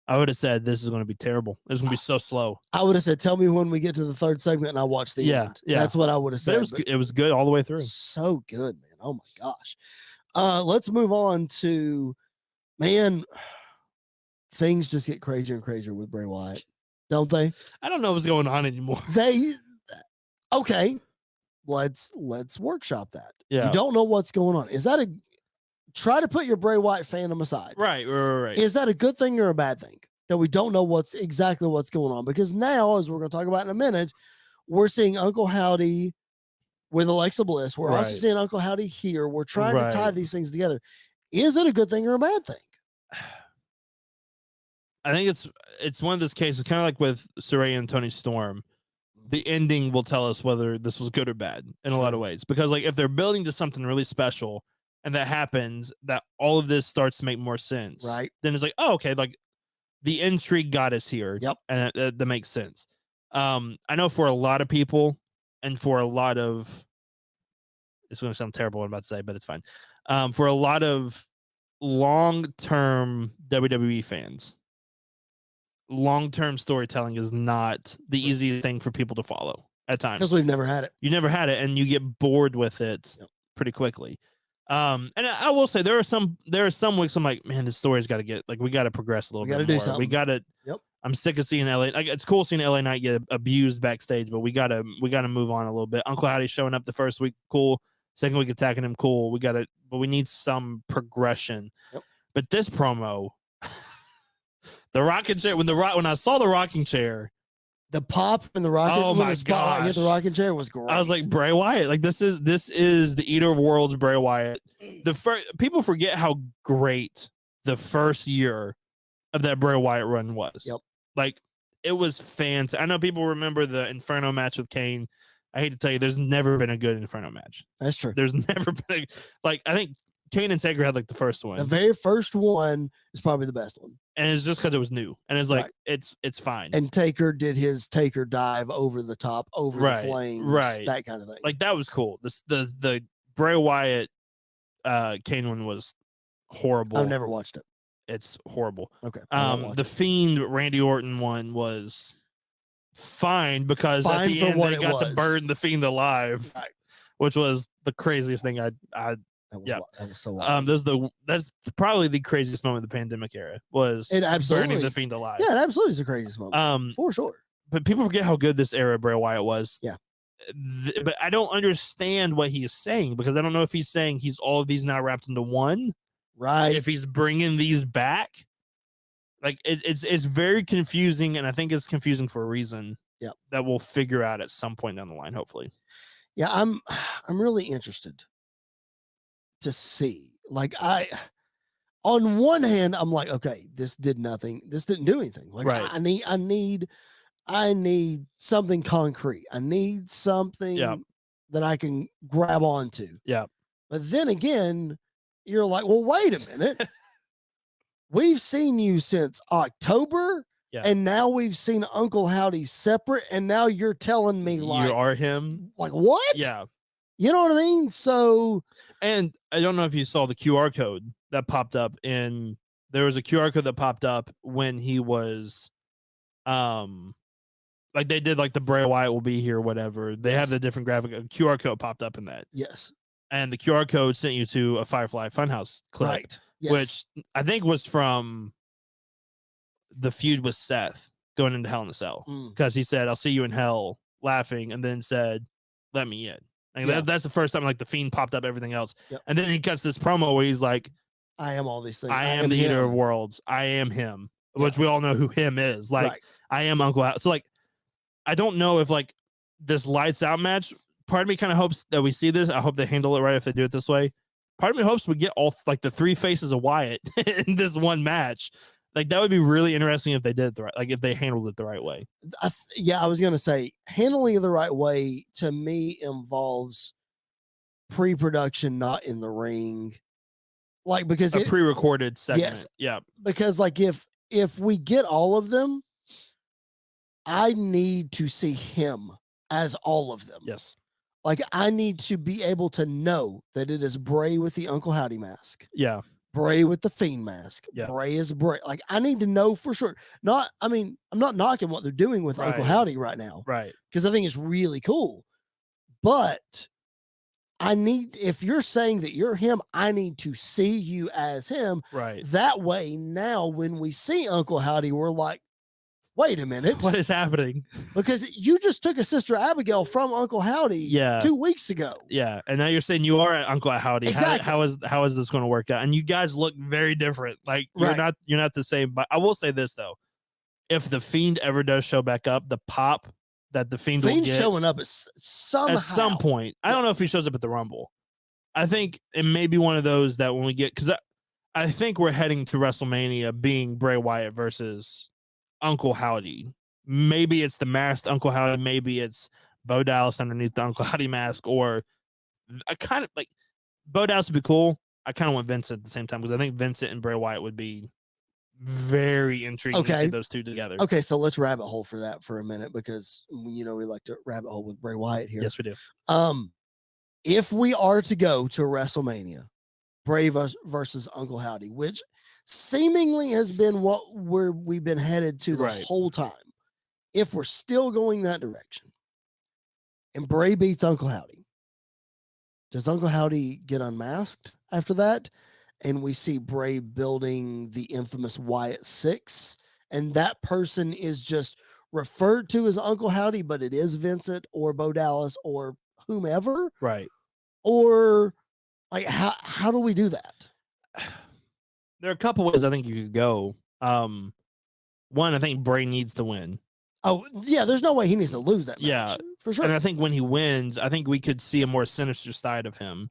I would have said this is going to be terrible. It's going to be so slow. I would have said, "Tell me when we get to the 3rd segment, and I'll watch the end." Yeah, that's what I would have said. But it was good all the way through. So good, man. Oh my gosh. Let's move on to things just get crazier and crazier with Bray Wyatt, don't they? I don't know what's going on anymore. Okay. Let's workshop that. Yeah. You don't know what's going on. Is that try to put your Bray Wyatt fandom aside. Right. Is that a good thing or a bad thing that we don't know exactly what's going on? Because now, as we're going to talk about in a minute, we're seeing Uncle Howdy with Alexa Bliss. We're also seeing Uncle Howdy here. We're trying to tie these things together. Is it a good thing or a bad thing? I think it's one of those cases, kind of like with Saraya and Toni Storm. The ending will tell us whether this was good or bad in a lot of ways. Because like if they're building to something really special and that happens, that all of this starts to make more sense. Right. Then it's like, oh, okay, like the intrigue got us here. Yep. And that makes sense. I know for a lot of people and for a lot of, it's going to sound terrible what I'm about to say, but it's fine. For a lot of long-term WWE fans, long-term storytelling is not the easiest thing for people to follow at times. Because we've never had it. You never had it, and you get bored with it pretty quickly. And I will say there are some weeks I'm like, man, this story's got to get we got to progress a little bit more. Do something. We got to. Yep. I'm sick of seeing LA. Like it's cool seeing LA Knight get abused backstage, but we gotta move on a little bit. Uncle Howdy showing up the first week, cool. Second week attacking him, cool. But we need some progression. Yep. But this promo, the rocking chair. When I saw the rocking chair. The pop and the rocket. Oh my gosh! Hit the rocking chair was great. I was like, Bray Wyatt. Like this is the Eater of Worlds Bray Wyatt. People forget how great the first year of that Bray Wyatt run was. Yep. Like it was fantastic. I know people remember the Inferno match with Kane. I hate to tell you, there's never been a good Inferno match. That's true. There's never been I think Kane and Taker had the first one. The very first one is probably the best one. And it's just because it was new. And it's it's fine. And Taker did his Taker dive over the top, over the flames, that kind of thing. Like that was cool. The Bray Wyatt Kane one was horrible. I've never watched it. It's horrible. Okay. The Fiend Randy Orton one was fine because at the end they got to burn the Fiend alive, which was the craziest thing That was so wild. That's probably the craziest moment of the pandemic era was burning the Fiend alive. Yeah, it absolutely is the craziest moment. For sure. But people forget how good this era of Bray Wyatt was. Yeah. But I don't understand what he is saying because I don't know if he's saying he's all of these now wrapped into one. Right. If he's bringing these back. Like it's very confusing, and I think it's confusing for a reason. Yeah. That we'll figure out at some point down the line, hopefully. Yeah, I'm really interested to see. On one hand, I'm like, okay, this did nothing. This didn't do anything. I need something concrete. I need something that I can grab onto. Yeah. But then again, you're like, well, wait a minute. We've seen you since October, and now we've seen Uncle Howdy separate, and now you're telling me you are him. Like what? Yeah. You know what I mean? So, and I don't know if you saw the QR code that popped up there was a QR code that popped up when he was, like they did like the Bray Wyatt will be here, whatever. They have the different graphic. A QR code popped up in that. yes. And the QR code sent you to a Firefly Funhouse clip, Right. Yes. which I think was from the feud with Seth going into Hell in a Cell, because he said, "I'll see you in hell," laughing, and then said, "Let me in." Like that's the first time like the Fiend popped up, everything else, and then he cuts this promo where he's like, "I am all these things. I am the Eater of Worlds. I am him," which we all know who him is. Like I am Uncle Hal. So like, I don't know if like this lights out match. Part of me kind of hopes that we see this. I hope they handle it right if they do it this way. Part of me hopes we get all like the three faces of Wyatt in this one match. Like that would be really interesting if they did it the right, like if they handled it the right way. I was gonna say handling it the right way to me involves pre-production, not in the ring. Like because a pre-recorded segment. Yes, yeah. Because like if we get all of them, I need to see him as all of them. Yes. Like I need to be able to know that it is Bray with the Uncle Howdy mask. Yeah. Bray with the Fiend mask. Yeah. Bray is Bray. Like I need to know for sure. I mean, I'm not knocking what they're doing with Uncle Howdy right now. Right. Because I think it's really cool. But if you're saying that you're him, I need to see you as him. Right. That way, now when we see Uncle Howdy, we're like, wait a minute. What is happening? Because you just took a Sister Abigail from Uncle Howdy 2 weeks ago. Yeah. And now you're saying you are Uncle Howdy. Exactly. How is this going to work out? And you guys look very different. Like you're not the same. But I will say this though. If the Fiend ever does show back up, the pop that the Fiend will get showing up somehow. at some point. I don't know if he shows up at the Rumble. I think it may be one of those that when we get, because I think we're heading to WrestleMania being Bray Wyatt versus Uncle Howdy. Maybe it's the masked Uncle Howdy. Maybe it's Bo Dallas underneath the Uncle Howdy mask. Or I kind of like Bo Dallas would be cool. I kind of want Vincent at the same time because I think Vincent and Bray Wyatt would be very intriguing to see those two together. Okay, so let's rabbit hole for that for a minute because we like to rabbit hole with Bray Wyatt here. Yes, we do. If we are to go to WrestleMania, Bray versus Uncle Howdy, which seemingly has been where we've been headed to the whole time. If we're still going that direction and Bray beats Uncle Howdy, does Uncle Howdy get unmasked after that? And we see Bray building the infamous Wyatt 6, and that person is just referred to as Uncle Howdy, but it is Vincent or Bo Dallas or whomever. Right. Or like how do we do that? There are a couple ways I think you could go. One, I think Bray needs to win. Oh, yeah, there's no way he needs to lose that match. Yeah, for sure. And I think when he wins, I think we could see a more sinister side of him.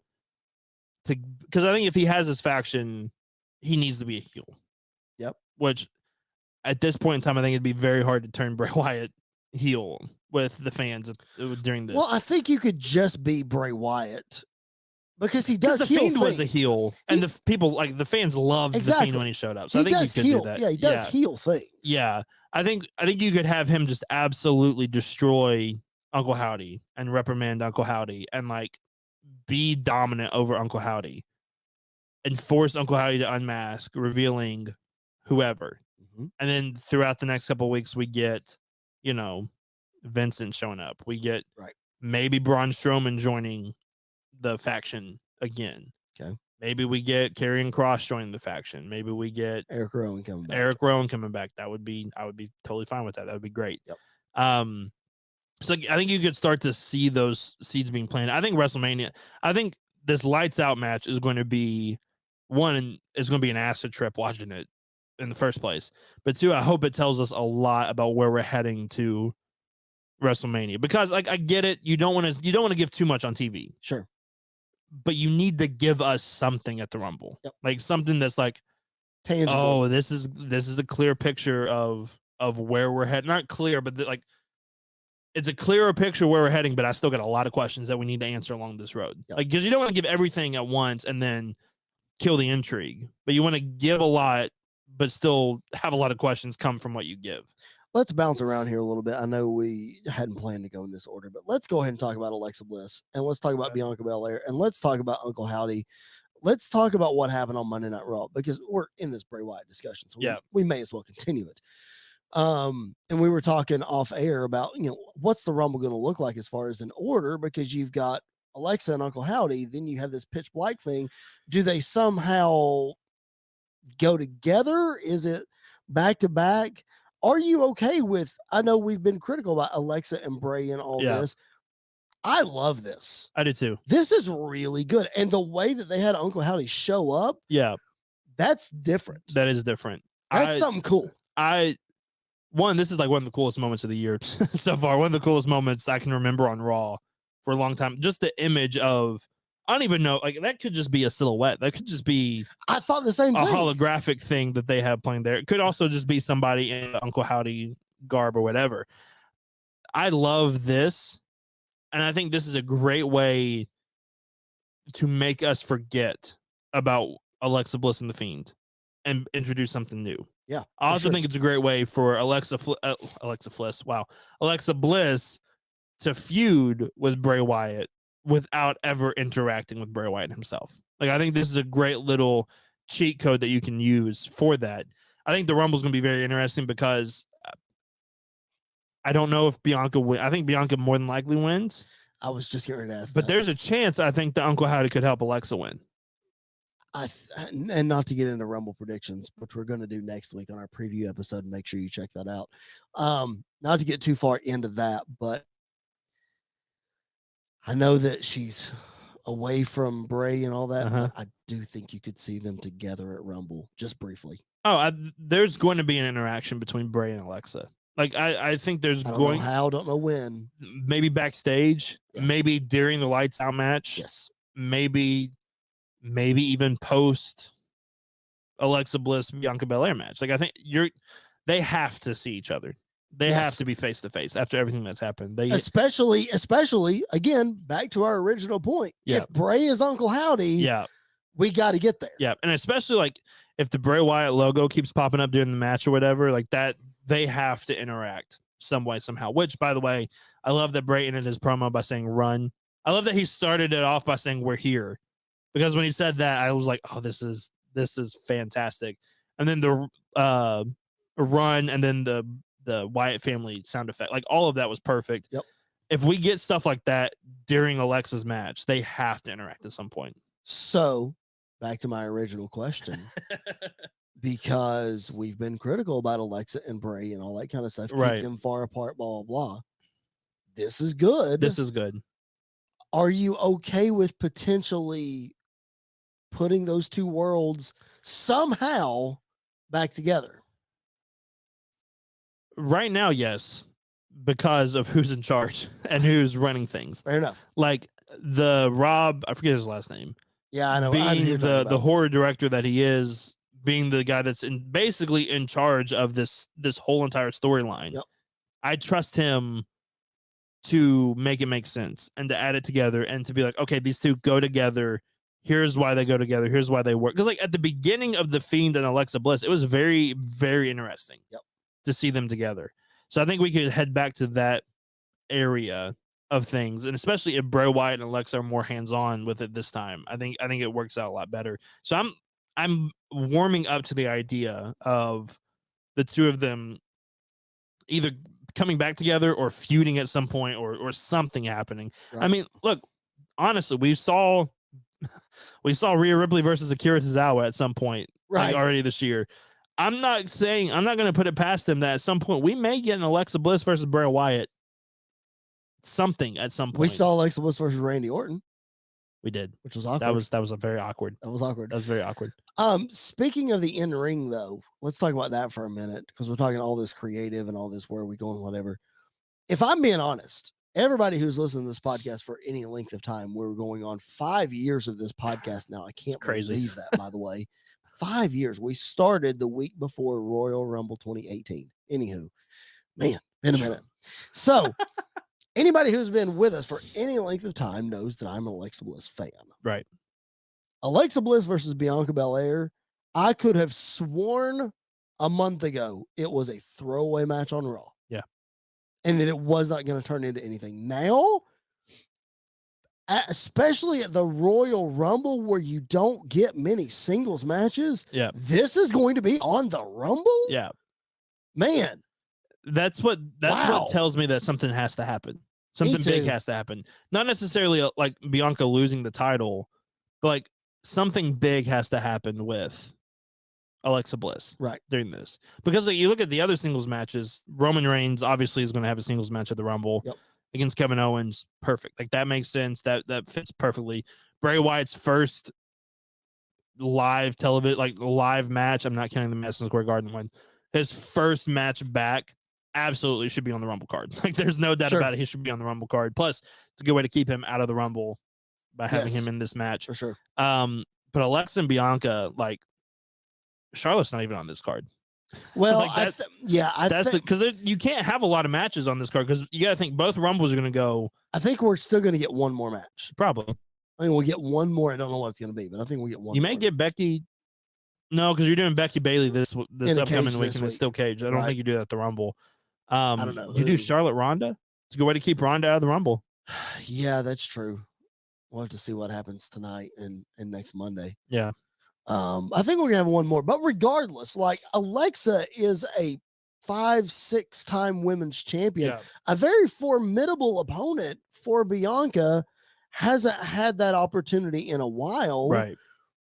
Because I think if he has his faction, he needs to be a heel. Yep. Which, at this point in time, I think it'd be very hard to turn Bray Wyatt heel with the fans during this. Well, I think you could just be Bray Wyatt because he does. The Fiend was a heel, and the people like the fans loved the Fiend when he showed up. So I think you could do that. Yeah, he does heel things. Yeah, I think you could have him just absolutely destroy Uncle Howdy and reprimand Uncle Howdy and like be dominant over Uncle Howdy and force Uncle Howdy to unmask, revealing whoever. Mm-hmm. And then throughout the next couple of weeks, we get, Vincent showing up. We get maybe Braun Strowman joining the faction again. Okay. Maybe we get Karrion Kross joining the faction. Maybe we get Eric Rowan coming back. I would be totally fine with that. That would be great. Yep. So I think you could start to see those seeds being planted. I think WrestleMania, this lights out match is going to be an acid trip watching it in the first place. But two, I hope it tells us a lot about where we're heading to WrestleMania, because like I get it. You don't want to give too much on TV. Sure. But you need to give us something at the Rumble. Yep. Like something that's like tangible. Oh, this is a clear picture of where we're heading. Not clear, but it's a clearer picture where we're heading, but I still got a lot of questions that we need to answer along this road. Yep. Like, because you don't want to give everything at once and then kill the intrigue, but you want to give a lot, but still have a lot of questions come from what you give. let's bounce around here a little bit. I know we hadn't planned to go in this order, but let's go ahead and talk about Alexa Bliss, and let's talk about Bianca Belair, and let's talk about Uncle Howdy. Let's talk about what happened on Monday Night Raw, because we're in this Bray Wyatt discussion, so we may as well continue it. And we were talking off air about, what's the Rumble going to look like as far as an order, because you've got Alexa and Uncle Howdy, then you have this pitch black thing. Do they somehow go together? Is it back to back? Are you okay with, I know we've been critical about Alexa and Bray and all this. I love this. I did too. This is really good. And the way that they had Uncle Howdy show up, that's different. That is different. That's something cool. This is like one of the coolest moments of the year so far. One of the coolest moments I can remember on Raw for a long time. Just the image of, I don't even know, like that could just be a silhouette. That could just be, I thought the same thing. A holographic thing that they have playing there. It could also just be somebody in Uncle Howdy garb or whatever. I love this. And I think this is a great way to make us forget about Alexa Bliss and The Fiend and introduce something new. Yeah. I also think it's a great way for Alexa Bliss to feud with Bray Wyatt without ever interacting with Bray Wyatt himself. Like, I think this is a great little cheat code that you can use for that. I think the Rumble's going to be very interesting because I don't know if Bianca I think Bianca more than likely wins. I was just going to ask but there's a chance I think the Uncle Howdy could help Alexa win. And not to get into Rumble predictions, which we're going to do next week on our preview episode, and make sure you check that out. Not to get too far into that, but I know that she's away from Bray and all that, but I do think you could see them together at Rumble, just briefly. There's going to be an interaction between Bray and Alexa. Like, I think there's don't know when. Maybe backstage, maybe during the lights out match. Yes. Maybe even post Alexa Bliss Bianca Belair match. Like, I think they have to see each other. They have to be face to face after everything that's happened. Especially again, back to our original point. If Bray is Uncle Howdy, we got to get there. Yeah. And especially like if the Bray Wyatt logo keeps popping up during the match or whatever, like that, they have to interact some way, somehow, which, by the way, I love that Bray ended his promo by saying run. I love that he started it off by saying we're here, because when he said that, I was like, oh, this is fantastic. And then the run, and then the Wyatt family sound effect, like all of that was perfect. Yep. If we get stuff like that during Alexa's match, they have to interact at some point. So back to my original question, because we've been critical about Alexa and Bray and all that kind of stuff. Right. Keep them far apart, blah, blah, blah. This is good. This is good. Are you okay with potentially putting those two worlds somehow back together? Right now, yes, because of who's in charge and who's running things. Fair enough. Like the Rob, I forget his last name. Yeah, I know. Being the horror director that he is, being the guy that's basically in charge of this whole entire storyline. Yep. I trust him to make it make sense and to add it together and to be like, okay, these two go together. Here's why they go together. Here's why they work. Because like at the beginning of The Fiend and Alexa Bliss, it was very, very interesting to see them together. So I think we could head back to that area of things, and especially if Bray Wyatt and Alexa are more hands-on with it this time, I think it works out a lot better. So I'm warming up to the idea of the two of them either coming back together or feuding at some point or something happening. Right. I mean, look, honestly, we saw Rhea Ripley versus Akira Tozawa at some point like already this year. I'm not going to put it past them that at some point we may get an Alexa Bliss versus Bray Wyatt something at some point. We saw Alexa Bliss versus Randy Orton. We did, which was awkward. That was a very awkward. That was awkward. That was very awkward. Speaking of the in ring though, let's talk about that for a minute, because we're talking all this creative and all this where are we going, whatever. If I'm being honest, everybody who's listened to this podcast for any length of time, we're going on 5 years of this podcast now. I can't believe that, by the way. 5 years. We started the week before Royal Rumble 2018. Anywho, man, been a minute. So anybody who's been with us for any length of time knows that I'm an Alexa Bliss fan. Right. Alexa Bliss versus Bianca Belair. I could have sworn a month ago it was a throwaway match on Raw. Yeah. And that it was not going to turn into anything. Now, especially at the Royal Rumble where you don't get many singles matches, this is going to be on the Rumble? Yeah. Man. That's what tells me that something has to happen. Something big has to happen. Not necessarily like Bianca losing the title, but like something big has to happen with Alexa Bliss during this. Because like, you look at the other singles matches, Roman Reigns obviously is going to have a singles match at the Rumble against Kevin Owens. Perfect. Like that makes sense. That fits perfectly. Bray Wyatt's first live television, like live match. I'm not counting the Madison Square Garden one. His first match back absolutely should be on the Rumble card. Like there's no doubt about it. He should be on the Rumble card. Plus, it's a good way to keep him out of the Rumble by having him in this match. For sure. But Alexa and Bianca, like Charlotte's not even on this card. Well, like that's because you can't have a lot of matches on this card because you got to think both Rumbles are going to go. I think we're still going to get one more match. Probably. I think we'll get one more. I don't know what it's going to be, but I think we'll get one. You may get Becky. No, because you're doing Becky Bailey this upcoming week, and it's still cage. I don't think you do that at the Rumble. I don't know. You do Charlotte Ronda. It's a good way to keep Ronda out of the Rumble. Yeah, that's true. We'll have to see what happens tonight and next Monday. Yeah. I think we're gonna have one more, but regardless, like Alexa is a 5-6 time women's champion, a very formidable opponent for Bianca. Hasn't had that opportunity in a while, right?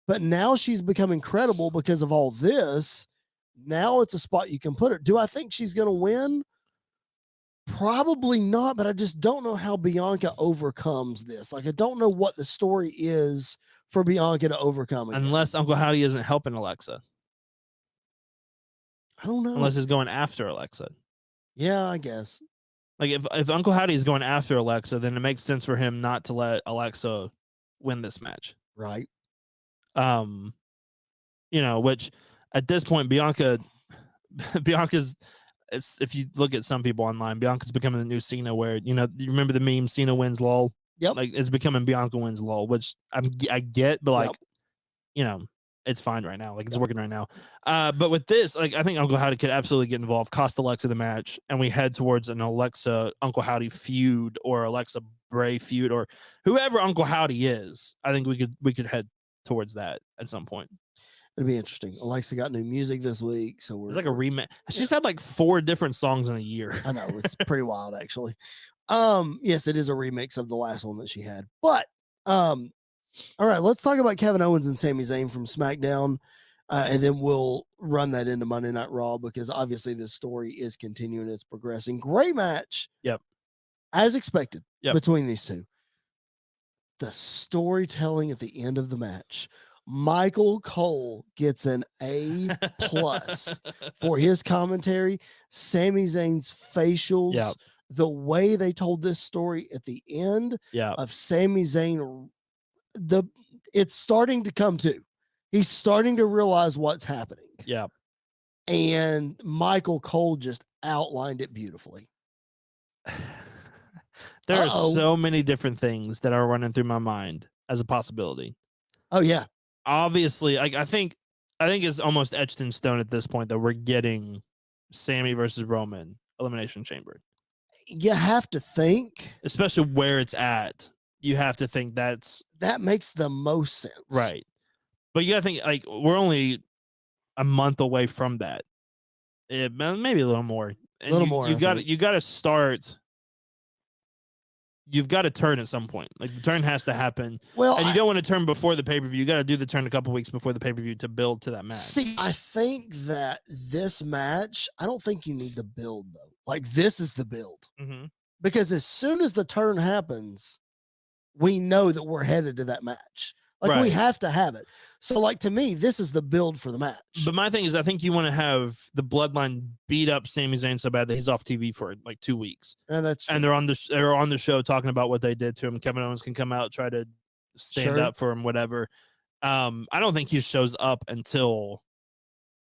But now she's become incredible because of all this. Now it's a spot you can put her. Do I think she's gonna win? Probably not, but I just don't know how Bianca overcomes this. Like, I don't know what the story is for Bianca to overcome again. Unless Uncle Howdy isn't helping Alexa. I don't know. Unless he's going after Alexa. Yeah, I guess. Like, if Uncle Howdy is going after Alexa, then it makes sense for him not to let Alexa win this match. Right. Which at this point, Bianca's if you look at some people online, Bianca's becoming the new Cena where, you remember the meme Cena wins lol? Yep. Like it's becoming Bianca wins lol, which I get, but like, it's fine right now. Like it's working right now. But with this, like I think Uncle Howdy could absolutely get involved, cost Alexa the match, and we head towards an Alexa Uncle Howdy feud or Alexa Bray feud or whoever Uncle Howdy is. I think we could head towards that at some point. It'd be interesting. Alexa got new music this week, so it's like a remix. She's had like 4 different songs in a year. I know, it's pretty wild actually. Yes, it is a remix of the last one that she had. But all right, let's talk about Kevin Owens and Sami Zayn from SmackDown, and then we'll run that into Monday Night Raw because obviously this story is continuing, it's progressing. Great match. Yep. As expected between these two. The storytelling at the end of the match. Michael Cole gets an A+ for his commentary. Sami Zayn's facials, the way they told this story at the end of Sami Zayn, it's starting to come to. He's starting to realize what's happening. Yeah. And Michael Cole just outlined it beautifully. There are so many different things that are running through my mind as a possibility. Oh, yeah. Obviously, I think it's almost etched in stone at this point that we're getting Sammy versus Roman Elimination Chamber. You have to think, especially where it's at. You have to think that makes the most sense, right? But you gotta think like we're only a month away from that, maybe a little more. And you gotta start. You've got to turn at some point. Like the turn has to happen. Well, and you don't want to turn before the pay-per-view. You got to do the turn a couple weeks before the pay-per-view to build to that match. See, I think that this match, I don't think you need to build though. Like this is the build. Mm-hmm. Because as soon as the turn happens, we know that we're headed to that match. Like we have to have it. So like to me, this is the build for the match. But my thing is, I think you want to have the Bloodline beat up Sami Zayn so bad that he's off TV for like 2 weeks. And that's true. And they're on the show talking about what they did to him. Kevin Owens can come out, try to stand up for him, whatever. I don't think he shows up until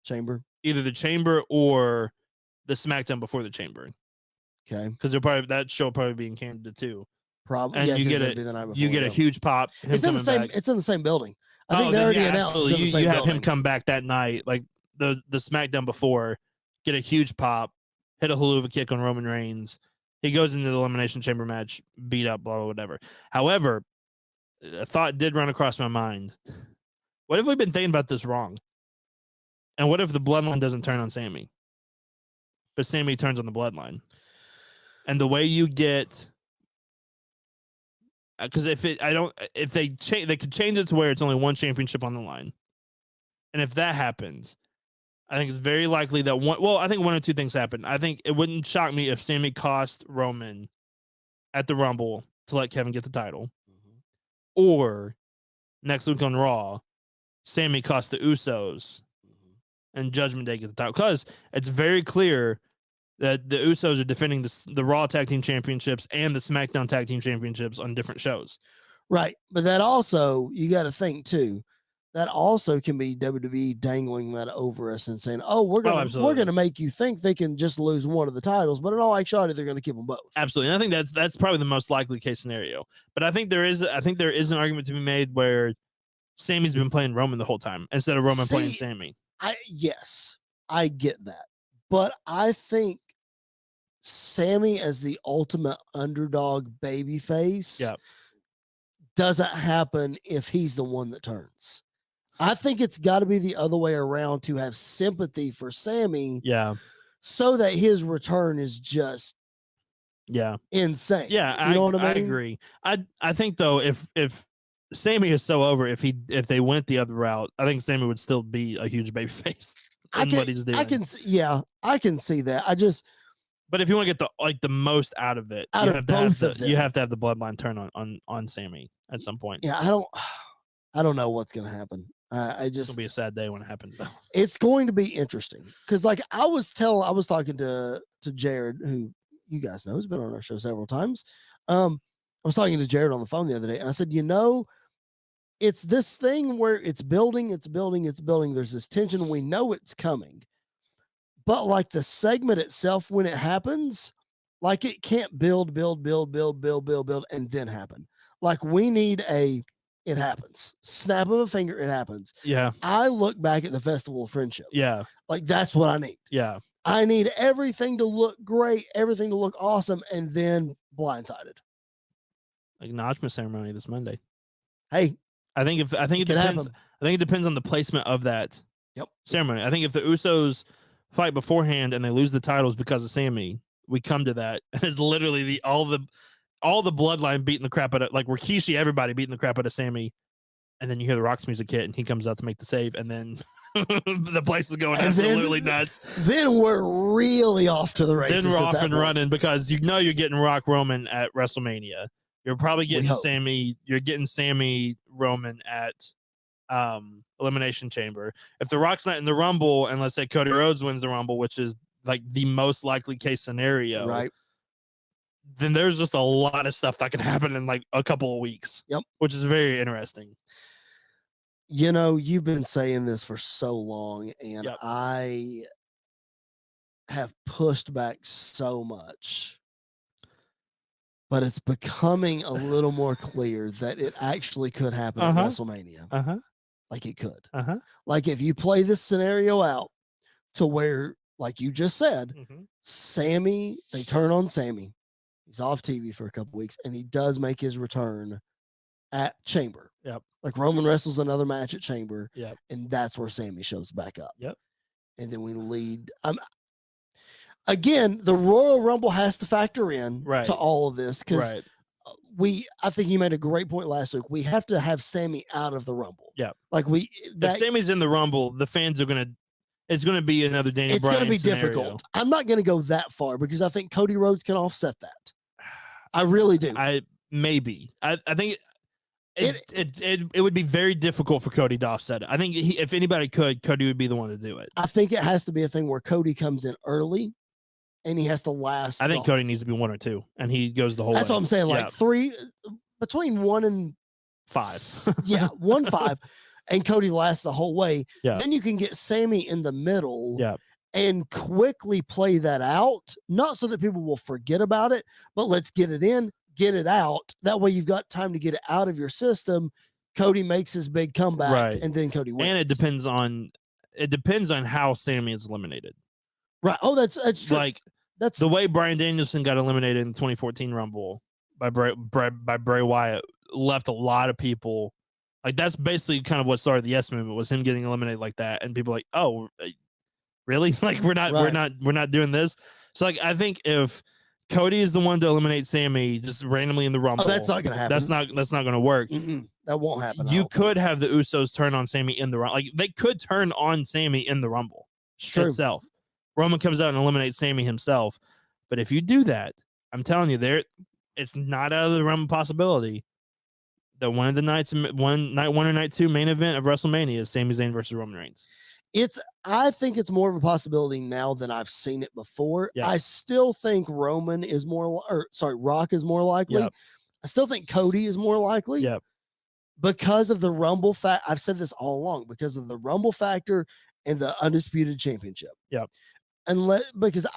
Chamber, either the Chamber or the SmackDown before the Chamber. Okay, because that show will probably be in Canada too. Probably, and you get a huge pop. It's in the same. It's in the same building. I think they already announced. You have him come back that night. Like the SmackDown before, get a huge pop, hit a haluva kick on Roman Reigns. He goes into the Elimination Chamber match, beat up, blah, blah, whatever. However, a thought did run across my mind. What if we've been thinking about this wrong? And what if the bloodline doesn't turn on Sammy? But Sammy turns on the bloodline. And the way you get, because if they could change it to where it's only one championship on the line. And if that happens, I think it's very likely that I think one or two things happen. I think it wouldn't shock me if Sammy cost Roman at the Rumble to let Kevin get the title. Or next week on Raw, Sammy cost the Usos and Judgment Day get the title. Because it's very clear that the Usos are defending the Raw Tag Team Championships and the SmackDown Tag Team Championships on different shows. Right. But that also, you got to think too, that also can be WWE dangling that over us and saying, "Oh, we're gonna make you think they can just lose one of the titles," but in all actuality, they're going to keep them both. Absolutely, and I think that's probably the most likely case scenario. But I think there is an argument to be made where Sammy's been playing Roman the whole time instead of Roman playing Sammy. Yes, I get that, but I think Sammy as the ultimate underdog babyface doesn't happen if he's the one that turns. I think it's got to be the other way around to have sympathy for Sammy. Yeah. So that his return is just insane. Yeah, you know what I mean? I agree. I think though if Sammy is so over, if they went the other route, I think Sammy would still be a huge babyface in what he's doing. I can see that. But if you want to get the most out of it, you have to have the bloodline turn on Sammy at some point. Yeah, I don't know what's gonna happen. It's gonna be a sad day when it happens. Though. It's going to be interesting because, like, I was talking to Jared, who you guys know has been on our show several times. I was talking to Jared on the phone the other day, and I said, it's this thing where it's building. There's this tension. We know it's coming, but like the segment itself, when it happens, like it can't build, and then happen. Like we need it happens. Snap of a finger, it happens. Yeah. I look back at the Festival of Friendship. Yeah. Like that's what I need. Yeah. I need everything to look great, everything to look awesome, and then blindsided. Acknowledgement ceremony this Monday. Hey, I think it depends. I think it depends on the placement of that ceremony. I think if the Usos fight beforehand and they lose the titles because of Sammy, we come to that, and it's literally all the bloodline beating the crap out of, like Rikishi, everybody beating the crap out of Sammy, and then you hear the Rock's music hit, and he comes out to make the save, and then the place is going absolutely nuts. Then we're really off to the races. Then we're off and running because you're getting Rock Roman at WrestleMania. You're probably getting Sammy. You're getting Sammy Roman at Elimination Chamber. If the Rock's not in the Rumble, and let's say Cody Rhodes wins the Rumble, which is like the most likely case scenario, right? Then there's just a lot of stuff that can happen in like a couple of weeks. Yep. Which is very interesting. You've been saying this for so long, and I have pushed back so much, but it's becoming a little more clear that it actually could happen at WrestleMania. Like it could. Like if you play this scenario out to where, like you just said, Sammy, they turn on Sammy. He's off TV for a couple weeks, and he does make his return at Chamber. Yep. Like Roman wrestles another match at Chamber. Yep. And that's where Sammy shows back up. Yep. And then we lead. Again, the Royal Rumble has to factor in to all of this because I think you made a great point last week. We have to have Sammy out of the Rumble. Yeah. Like if Sammy's in the Rumble, the fans are it's going to be another Daniel Bryan. It's going to be scenario. Difficult. I'm not going to go that far because I think Cody Rhodes can offset that. I really do. I think it would be very difficult for Cody to offset it. I think if anybody could, Cody would be the one to do it. I think it has to be a thing where Cody comes in early and he has to last. I think Cody needs to be 1 or 2 and he goes the whole That's way. what I'm saying. Like 3 between 1 and 5. 1-5. And Cody lasts the whole way. Yeah. Then you can get Sammy in the middle. Yeah. And quickly play that out, not so that people will forget about it, but let's get it in, get it out. That way you've got time to get it out of your system. Cody makes his big comeback, and then Cody wins. And it depends on it depends on how Sammy is eliminated. Right. Oh, that's true. Like That's the way Bryan Danielson got eliminated in the 2014 Rumble by Bray Wyatt left a lot of people. Like that's basically kind of what started the Yes Movement, was him getting eliminated like that, and people like, oh, really? Like we're not doing this. So like I think if Cody is the one to eliminate Sammy just randomly in the Rumble, that's not gonna happen. That's not gonna work. That won't happen. You could have the Usos turn on Sammy in the Rumble. Like they could turn on Sammy in the Rumble itself. Roman comes out and eliminates Sammy himself. But if you do that, I'm telling you, it's not out of the realm of possibility that one of the nights, night one or night two main event of WrestleMania is Sami Zayn versus Roman Reigns. I think it's more of a possibility now than I've seen it before. Yeah. I still think Rock is more likely. Yep. I still think Cody is more likely. Yep. Because of the Rumble fact. I've said this all along, because of the Rumble factor and the Undisputed Championship. Yep. Because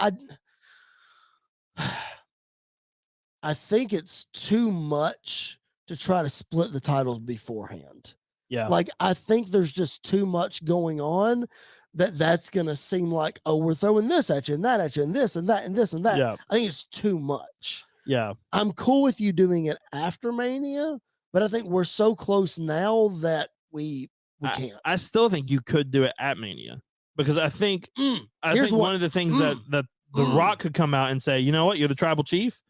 I think it's too much to try to split the titles beforehand. Yeah. Like, I think there's just too much going on that's going to seem like, oh, we're throwing this at you and that at you and this and that and this and that. Yeah. I think it's too much. Yeah. I'm cool with you doing it after Mania, but I think we're so close now that we can't. I still think you could do it at Mania, because I think one of the things that The Rock could come out and say, you know what, you're the tribal chief,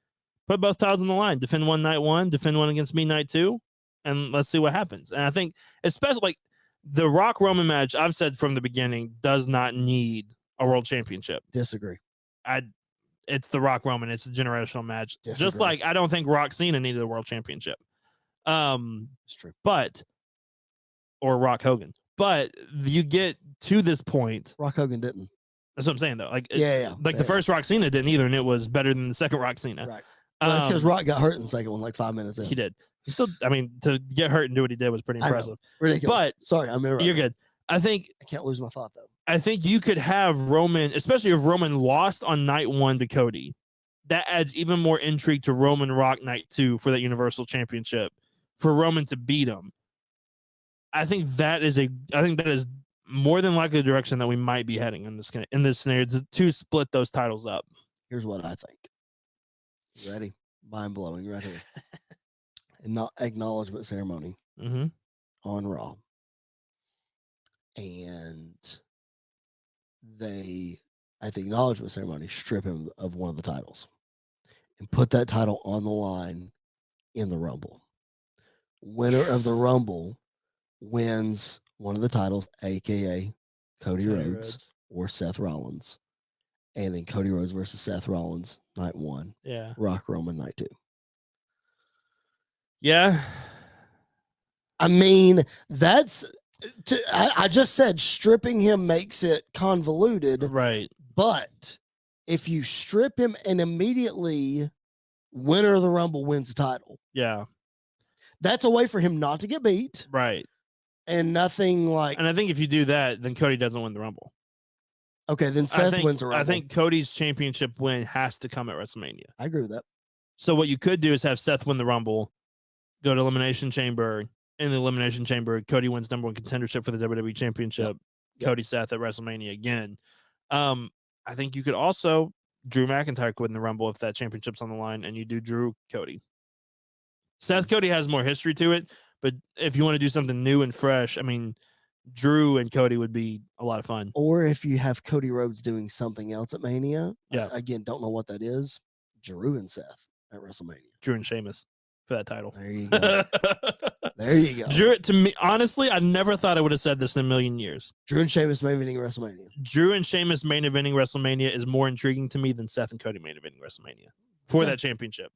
put both titles on the line, defend one night one, defend one against me night two, and let's see what happens. And I think, especially like the Rock Roman match, I've said from the beginning, does not need a world championship. Disagree. It's the Rock Roman. It's a generational match. Disagree. Just like I don't think Rock Cena needed a world championship. It's true. Or Rock Hogan. But you get to this point. Rock Hogan didn't. That's what I'm saying, though. Like, the first Rock Cena didn't either, and it was better than the second Rock Cena. Right. Well, that's because Rock got hurt in the second one, like 5 minutes in. He did. He still, I mean, to get hurt and do what he did was pretty impressive. Ridiculous. But sorry, I'm interrupting. You're good. I can't lose my thought though. I think you could have Roman, especially if Roman lost on night one to Cody. That adds even more intrigue to Roman Rock night two for that Universal Championship, for Roman to beat him. I think that is more than likely the direction that we might be heading in this scenario, to split those titles up. Here's what I think. You ready? Mind blowing right here. Not acknowledgement ceremony on Raw. And they, at the acknowledgement ceremony, strip him of one of the titles and put that title on the line in the Rumble. Winner of the Rumble wins one of the titles, aka Cody Rhodes or Seth Rollins. And then Cody Rhodes versus Seth Rollins, night one. Yeah. Rock Roman, night two. Yeah. I mean, I just said stripping him makes it convoluted. Right. But if you strip him and immediately winner of the Rumble wins the title. Yeah. That's a way for him not to get beat. Right. And nothing like. And I think if you do that, then Cody doesn't win the Rumble. Okay, then Seth wins the Rumble. I think Cody's championship win has to come at WrestleMania. I agree with that. So what you could do is have Seth win the Rumble, go to Elimination Chamber. In the Elimination Chamber, Cody wins number one contendership for the WWE Championship. Yep. Cody Seth at WrestleMania again. I think you could also, Drew McIntyre could win the Rumble if that championship's on the line, and you do Drew Cody. Seth Cody has more history to it, but if you want to do something new and fresh, I mean, Drew and Cody would be a lot of fun. Or if you have Cody Rhodes doing something else at Mania, again, don't know what that is, Drew and Seth at WrestleMania. Drew and Sheamus for that title. There you go. There you go. Drew, to me, honestly, I never thought I would have said this in a million years. Drew and Sheamus main eventing WrestleMania. Drew and Sheamus main eventing WrestleMania is more intriguing to me than Seth and Cody main eventing WrestleMania for that championship.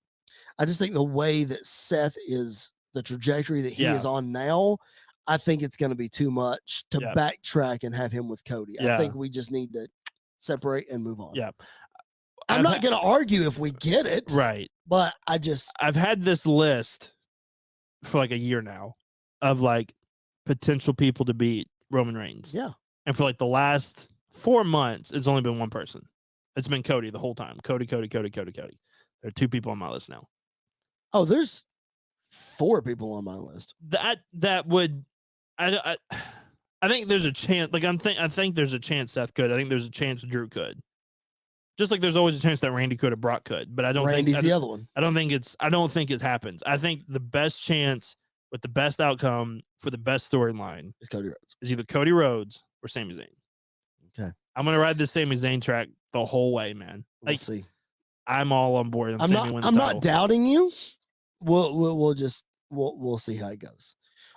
I just think the way that Seth is, the trajectory that he is on now, I think it's going to be too much to backtrack and have him with Cody. I think we just need to separate and move on. Yeah. I'm not going to argue if we get it. Right. But I've had this list for like a year now of like potential people to beat Roman Reigns. Yeah. And for like the last 4 months, it's only been one person. It's been Cody the whole time. Cody. There are two people on my list now. Oh, there's 4 people on my list. That would, I I think there's a chance. Like I think there's a chance Seth could. I think there's a chance Drew could. Just like there's always a chance that Randy could or Brock could. But I don't Randy's think the other one. I don't think it happens. I think the best chance with the best outcome for the best storyline Is Cody Rhodes. is either Cody Rhodes or Sami Zayn. Okay. I'm gonna ride this Sami Zayn track the whole way, man. We'll Like see. I'm all on board. I'm not doubting you. We'll see how it goes.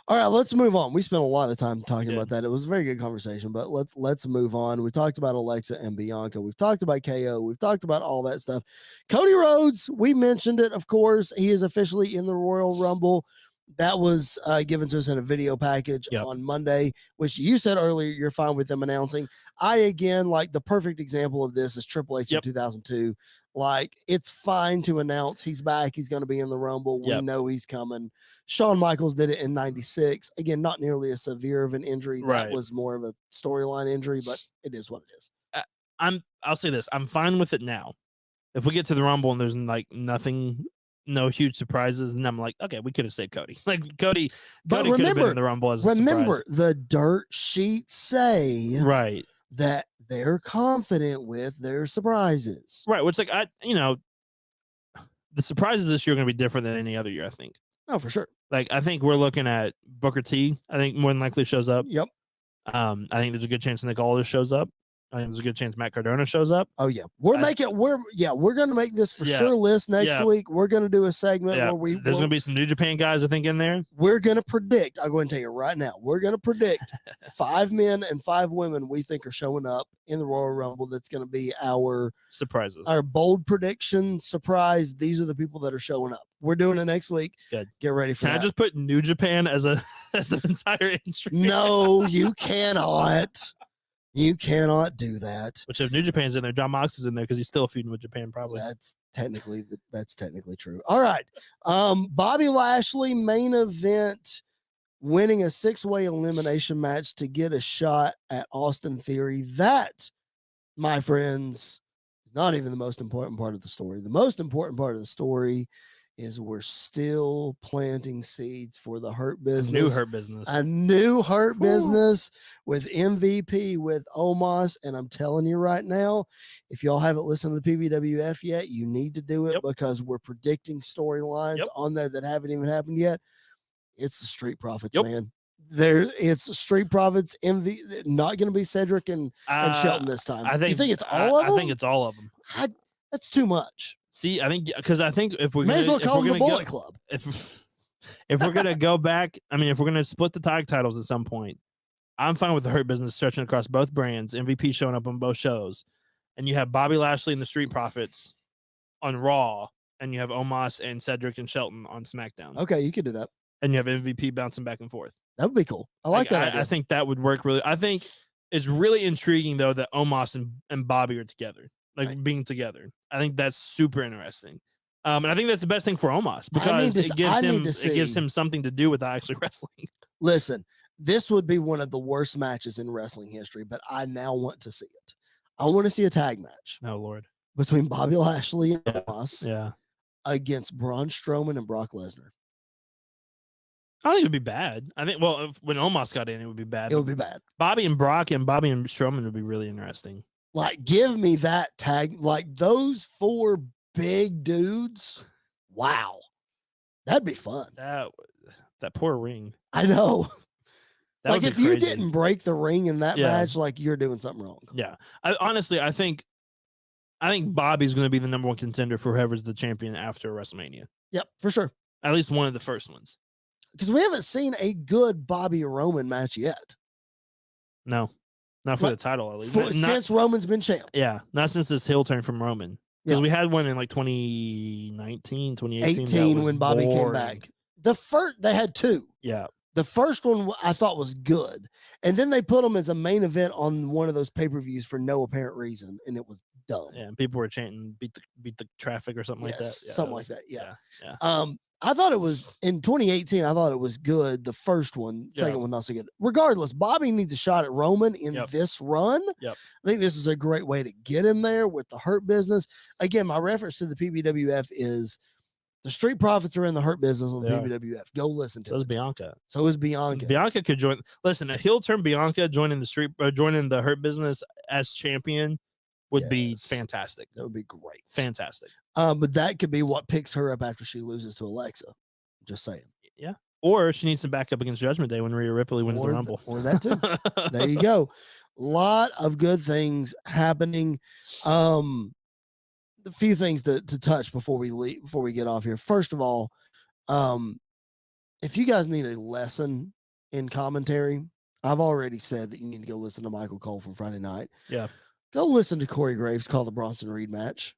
All right, let's move on. We spent a lot of time talking about that. It was a very good conversation, but let's move on. We talked about Alexa and Bianca. We've talked about KO. We've talked about all that stuff. Cody Rhodes, we mentioned it, of course. He is officially in the Royal Rumble. That was given to us in a video package on Monday, which you said earlier you're fine with them announcing. Again, like the perfect example of this is Triple H in 2002. Like, it's fine to announce he's back. He's going to be in the Rumble. We know he's coming. Shawn Michaels did it in 96. Again, not nearly as severe of an injury. That was more of a storyline injury, but it is what it is. I'll say this. I'm fine with it now. If we get to the Rumble and there's like nothing, no huge surprises, and I'm like, okay, we could have saved Cody. Like Cody could have been in the Rumble as a surprise. The dirt sheets say that they're confident with their surprises. Right, which like the surprises this year are going to be different than any other year, I think. Oh, for sure. Like I think we're looking at Booker T. I think more than likely shows up. Yep. I think there's a good chance Nick Aldis shows up. I think there's a good chance Matt Cardona shows up. Oh yeah, we're going to make this for sure list next week. We're going to do a segment where there's going to be some New Japan guys I think in there. We're going to predict. I'll go ahead and tell you right now. We're going to predict 5 men and 5 women we think are showing up in the Royal Rumble. That's going to be our surprises, our bold prediction surprise. These are the people that are showing up. We're doing it next week. Good. Get ready for that. Can I just put New Japan as an entire entry? No, you cannot. You cannot do that. Which if New Japan's in there, John Mox is in there because he's still feuding with Japan, probably. That's technically true. All right. Bobby Lashley main event, winning a 6-way elimination match to get a shot at Austin Theory. That, my friends, is not even the most important part of the story. The most important part of the story is we're still planting seeds for the Hurt Business. A new Hurt Business with MVP, with Omos. And I'm telling you right now, if y'all haven't listened to the PBWF yet, you need to do it because we're predicting storylines on there that haven't even happened yet. It's the Street Profits, man. It's Street Profits, not going to be Cedric and Shelton this time. You think it's all of them? I think it's all of them. That's too much. See, I think if we're may as well call them the Bullet Club. If we're gonna go back, I mean, if we're gonna split the tag titles at some point, I'm fine with the Hurt Business stretching across both brands. MVP showing up on both shows, and you have Bobby Lashley and the Street Profits on Raw, and you have Omos and Cedric and Shelton on SmackDown. Okay, you could do that, and you have MVP bouncing back and forth. That would be cool. I like that idea. I think that would work really. I think it's really intriguing though that Omos and Bobby are together. Being together. I think that's super interesting. And I think that's the best thing for Omos because it gives him something to do without actually wrestling. Listen, this would be one of the worst matches in wrestling history, but I now want to see it. I want to see a tag match. Oh Lord. Between Bobby Lashley and Omos against Braun Strowman and Brock Lesnar. I don't think it would be bad. I think when Omos got in, it would be bad. It would be bad. Bobby and Brock and Bobby and Strowman would be really interesting. Like, give me that tag, like those 4 big dudes. Wow. That'd be fun. That poor ring. I know. Like, if you didn't break the ring in that match, like, you're doing something wrong. Yeah. I think Bobby's going to be the number 1 contender for whoever's the champion after WrestleMania. Yep, for sure. At least one of the first ones. Because we haven't seen a good Bobby Roman match yet. No. Not for the title, at least. Since Roman's been champ. Yeah, not since this heel turn from Roman. Because we had one in like 2019, 2018. When Bobby came back. They had 2. Yeah. The first one I thought was good. And then they put him as a main event on one of those pay-per-views for no apparent reason. And it was dumb. Yeah, and people were chanting, beat the traffic or something like that. Yeah, something like that. Yeah. I thought it was in 2018. I thought it was good. The first one, second one, not so good. Regardless, Bobby needs a shot at Roman in this run. Yep. I think this is a great way to get him there with the Hurt Business. Again, my reference to the PBWF is The Street Profits are in the Hurt Business on the They are. PBWF. Go listen to So is it. Bianca. So is Bianca. Bianca could join. Listen, a heel turn Bianca joining the Hurt Business as champion would be Yes. fantastic. That would be great. Fantastic. But that could be what picks her up after she loses to Alexa. Just saying. Yeah. Or she needs to back up against Judgment Day when Rhea Ripley wins the Rumble. Or that too. There you go. Lot of good things happening. A few things to touch before we leave, before we get off here. First of all, if you guys need a lesson in commentary, I've already said that you need to go listen to Michael Cole from Friday night. Yeah. Go listen to Corey Graves call the Bronson Reed match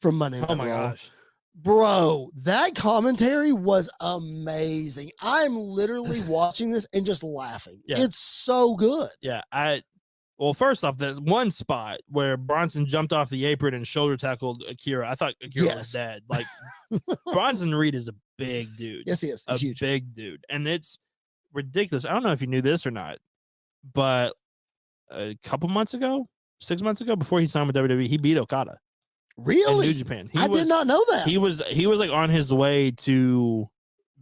from Monday Night Oh my Raw. gosh. Bro, that commentary was amazing. I'm literally watching this and just laughing. Yeah. It's so good. Yeah. Well, first off, there's one spot where Bronson jumped off the apron and shoulder tackled Akira. I thought Akira was dead. Like, Bronson Reed is a big dude. Yes, he is. He's huge. Big dude. And it's ridiculous. I don't know if you knew this or not, but a couple months ago, 6 months ago, before he signed with WWE, he beat Okada. Really? In New Japan. I did not know that. He was like on his way to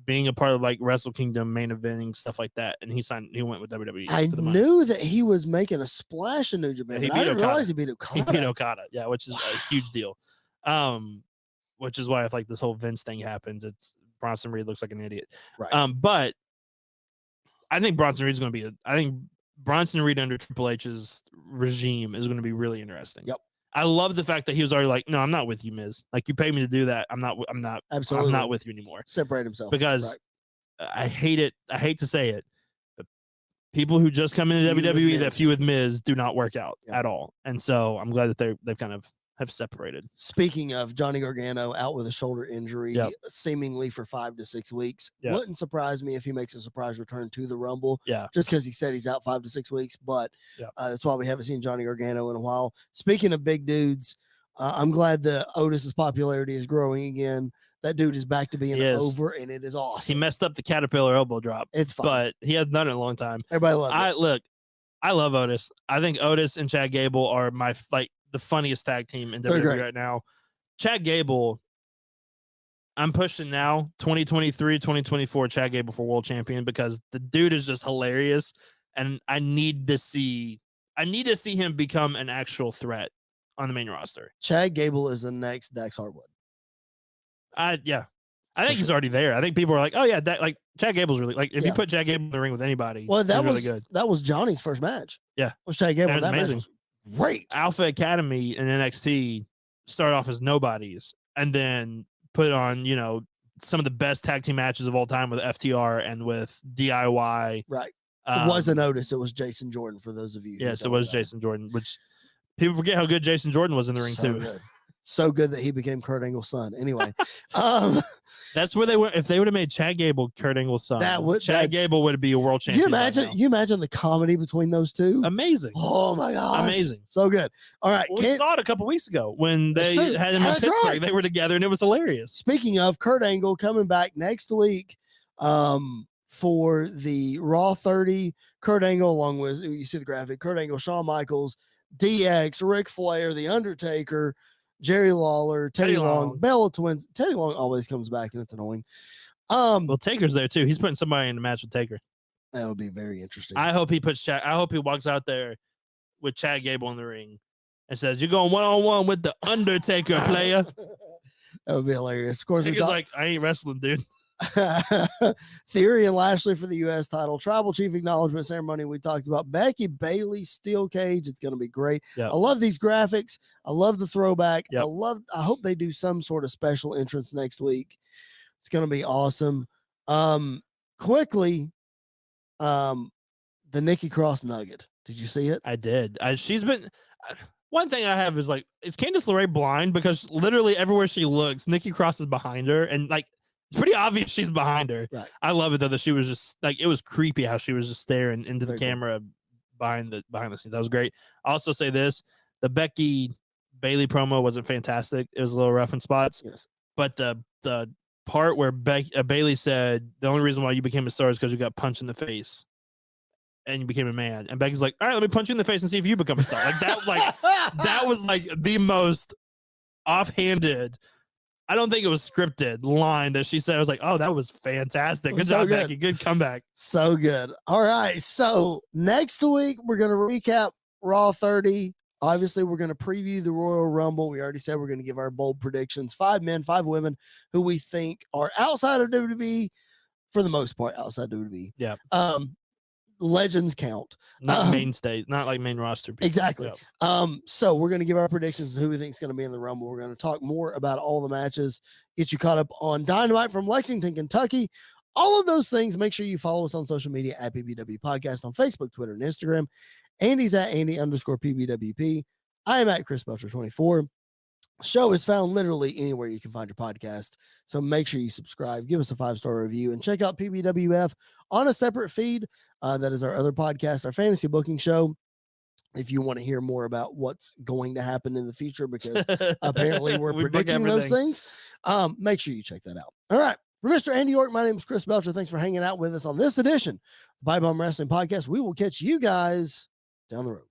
being a part of like Wrestle Kingdom main eventing, stuff like that. And he went with WWE. I knew that he was making a splash in New Japan. Yeah, I didn't realize he beat Okada. He beat Okada, yeah, which is a huge deal. Which is why if like this whole Vince thing happens, it's Bronson Reed looks like an idiot. Right. But I think Bronson Reed's going to be I think Bronson Reed under Triple H's regime is going to be really interesting. Yep. I love the fact that he was already like, no, I'm not with you, Miz. Like, you paid me to do that. I'm not Absolutely. I'm not with you anymore. Separate himself. Because I hate it. I hate to say it, but people who just come into WWE that feud with Miz do not work out at all. And so I'm glad that they've kind of have separated. Speaking of Johnny Gargano out with a shoulder injury, seemingly for 5 to 6 weeks. Wouldn't surprise me if he makes a surprise return to the Rumble. Yeah. Just because he said he's out 5 to 6 weeks. But that's why we haven't seen Johnny Gargano in a while. Speaking of big dudes, I'm glad that Otis's popularity is growing again. That dude is back to being over, and it is awesome. He messed up the caterpillar elbow drop. It's fine. But he hadn't done it in a long time. Everybody loves it. Look, I love Otis. I think Otis and Chad Gable are the funniest tag team in WWE right now. Chad Gable, I'm pushing now 2023, 2024 Chad Gable for world champion because the dude is just hilarious, and I need to see him become an actual threat on the main roster. Chad Gable is the next Dax Harwood. I think he's already there. I think people are like, oh yeah, Chad Gable's really like if you put Chad Gable in the ring with anybody, well, that was really good. That was Johnny's first match. Yeah, was Chad Gable. That was amazing. Great. Alpha Academy and NXT started off as nobodies and then put on, some of the best tag team matches of all time with FTR and with DIY. Right. It wasn't Otis. It was Jason Jordan for those of you. Yes, it was Jason Jordan, which people forget how good Jason Jordan was in the ring too. Good. So good that he became Kurt Angle's son. Anyway, that's where they were. If they would have made Chad Gable Kurt Angle's son, Chad Gable would be a world champion. You imagine the comedy between those two? Amazing. Oh my gosh. Amazing. So good. All right. We saw it a couple weeks ago when they had him in Pittsburgh. Right. They were together and it was hilarious. Speaking of Kurt Angle coming back next week for the Raw 30, Kurt Angle along with, you see the graphic, Kurt Angle, Shawn Michaels, DX, Ric Flair, The Undertaker, Jerry Lawler, Teddy Long, Bella Twins. Teddy Long always comes back and it's annoying. Well, Taker's there too. He's putting somebody in a match with Taker. That would be very interesting. I hope he walks out there with Chad Gable in the ring and says, "You're going 1-on-1 with the Undertaker, player." That would be hilarious. Of course, Taker's like, "I ain't wrestling, dude." Theory and Lashley for the U.S. title. Tribal Chief Acknowledgement Ceremony we talked about. Becky Bailey Steel Cage. It's going to be great. Yep. I love these graphics. I love the throwback. Yep. I hope they do some sort of special entrance next week. It's going to be awesome. Quickly, the Nikki Cross nugget. Did you see it? I did. She's been. One thing I have is is Candice LeRae blind? Because literally everywhere she looks, Nikki Cross is behind her, and it's pretty obvious she's behind her. Right. I love it though that she was just it was creepy how she was just staring into the camera behind the scenes. That was great. I'll also say this: the Becky Bailey promo wasn't fantastic. It was a little rough in spots. Yes. But the part where Bailey said the only reason why you became a star is because you got punched in the face and you became a man, and Becky's like, all right, let me punch you in the face and see if you become a star. That was the most offhanded I don't think it was scripted line that she said. I was like, oh, that was fantastic. Good So job, good. Becky. Good comeback. So good. All right. So next week, we're going to recap Raw 30. Obviously, we're going to preview the Royal Rumble. We already said we're going to give our bold predictions. 5 men, 5 women who we think are outside of WWE, for the most part, outside WWE. Yeah. Legends count. Not mainstays, not like main roster people. Exactly. Yeah. So we're going to give our predictions of who we think is going to be in the Rumble. We're going to talk more about all the matches, get you caught up on Dynamite from Lexington, Kentucky. All of those things. Make sure you follow us on social media at PBW Podcast on Facebook, Twitter, and Instagram. Andy's at Andy_PBWP. I am at Chris Belcher 24. Show is found literally anywhere you can find your podcast. So make sure you subscribe, give us a 5-star review, and check out PBWF on a separate feed. That is our other podcast, our fantasy booking show. If you want to hear more about what's going to happen in the future, because apparently we're predicting those things, make sure you check that out. All right. For Mr. Andy York, my name is Chris Belcher. Thanks for hanging out with us on this edition of the Pipe Bomb Wrestling Podcast. We will catch you guys down the road.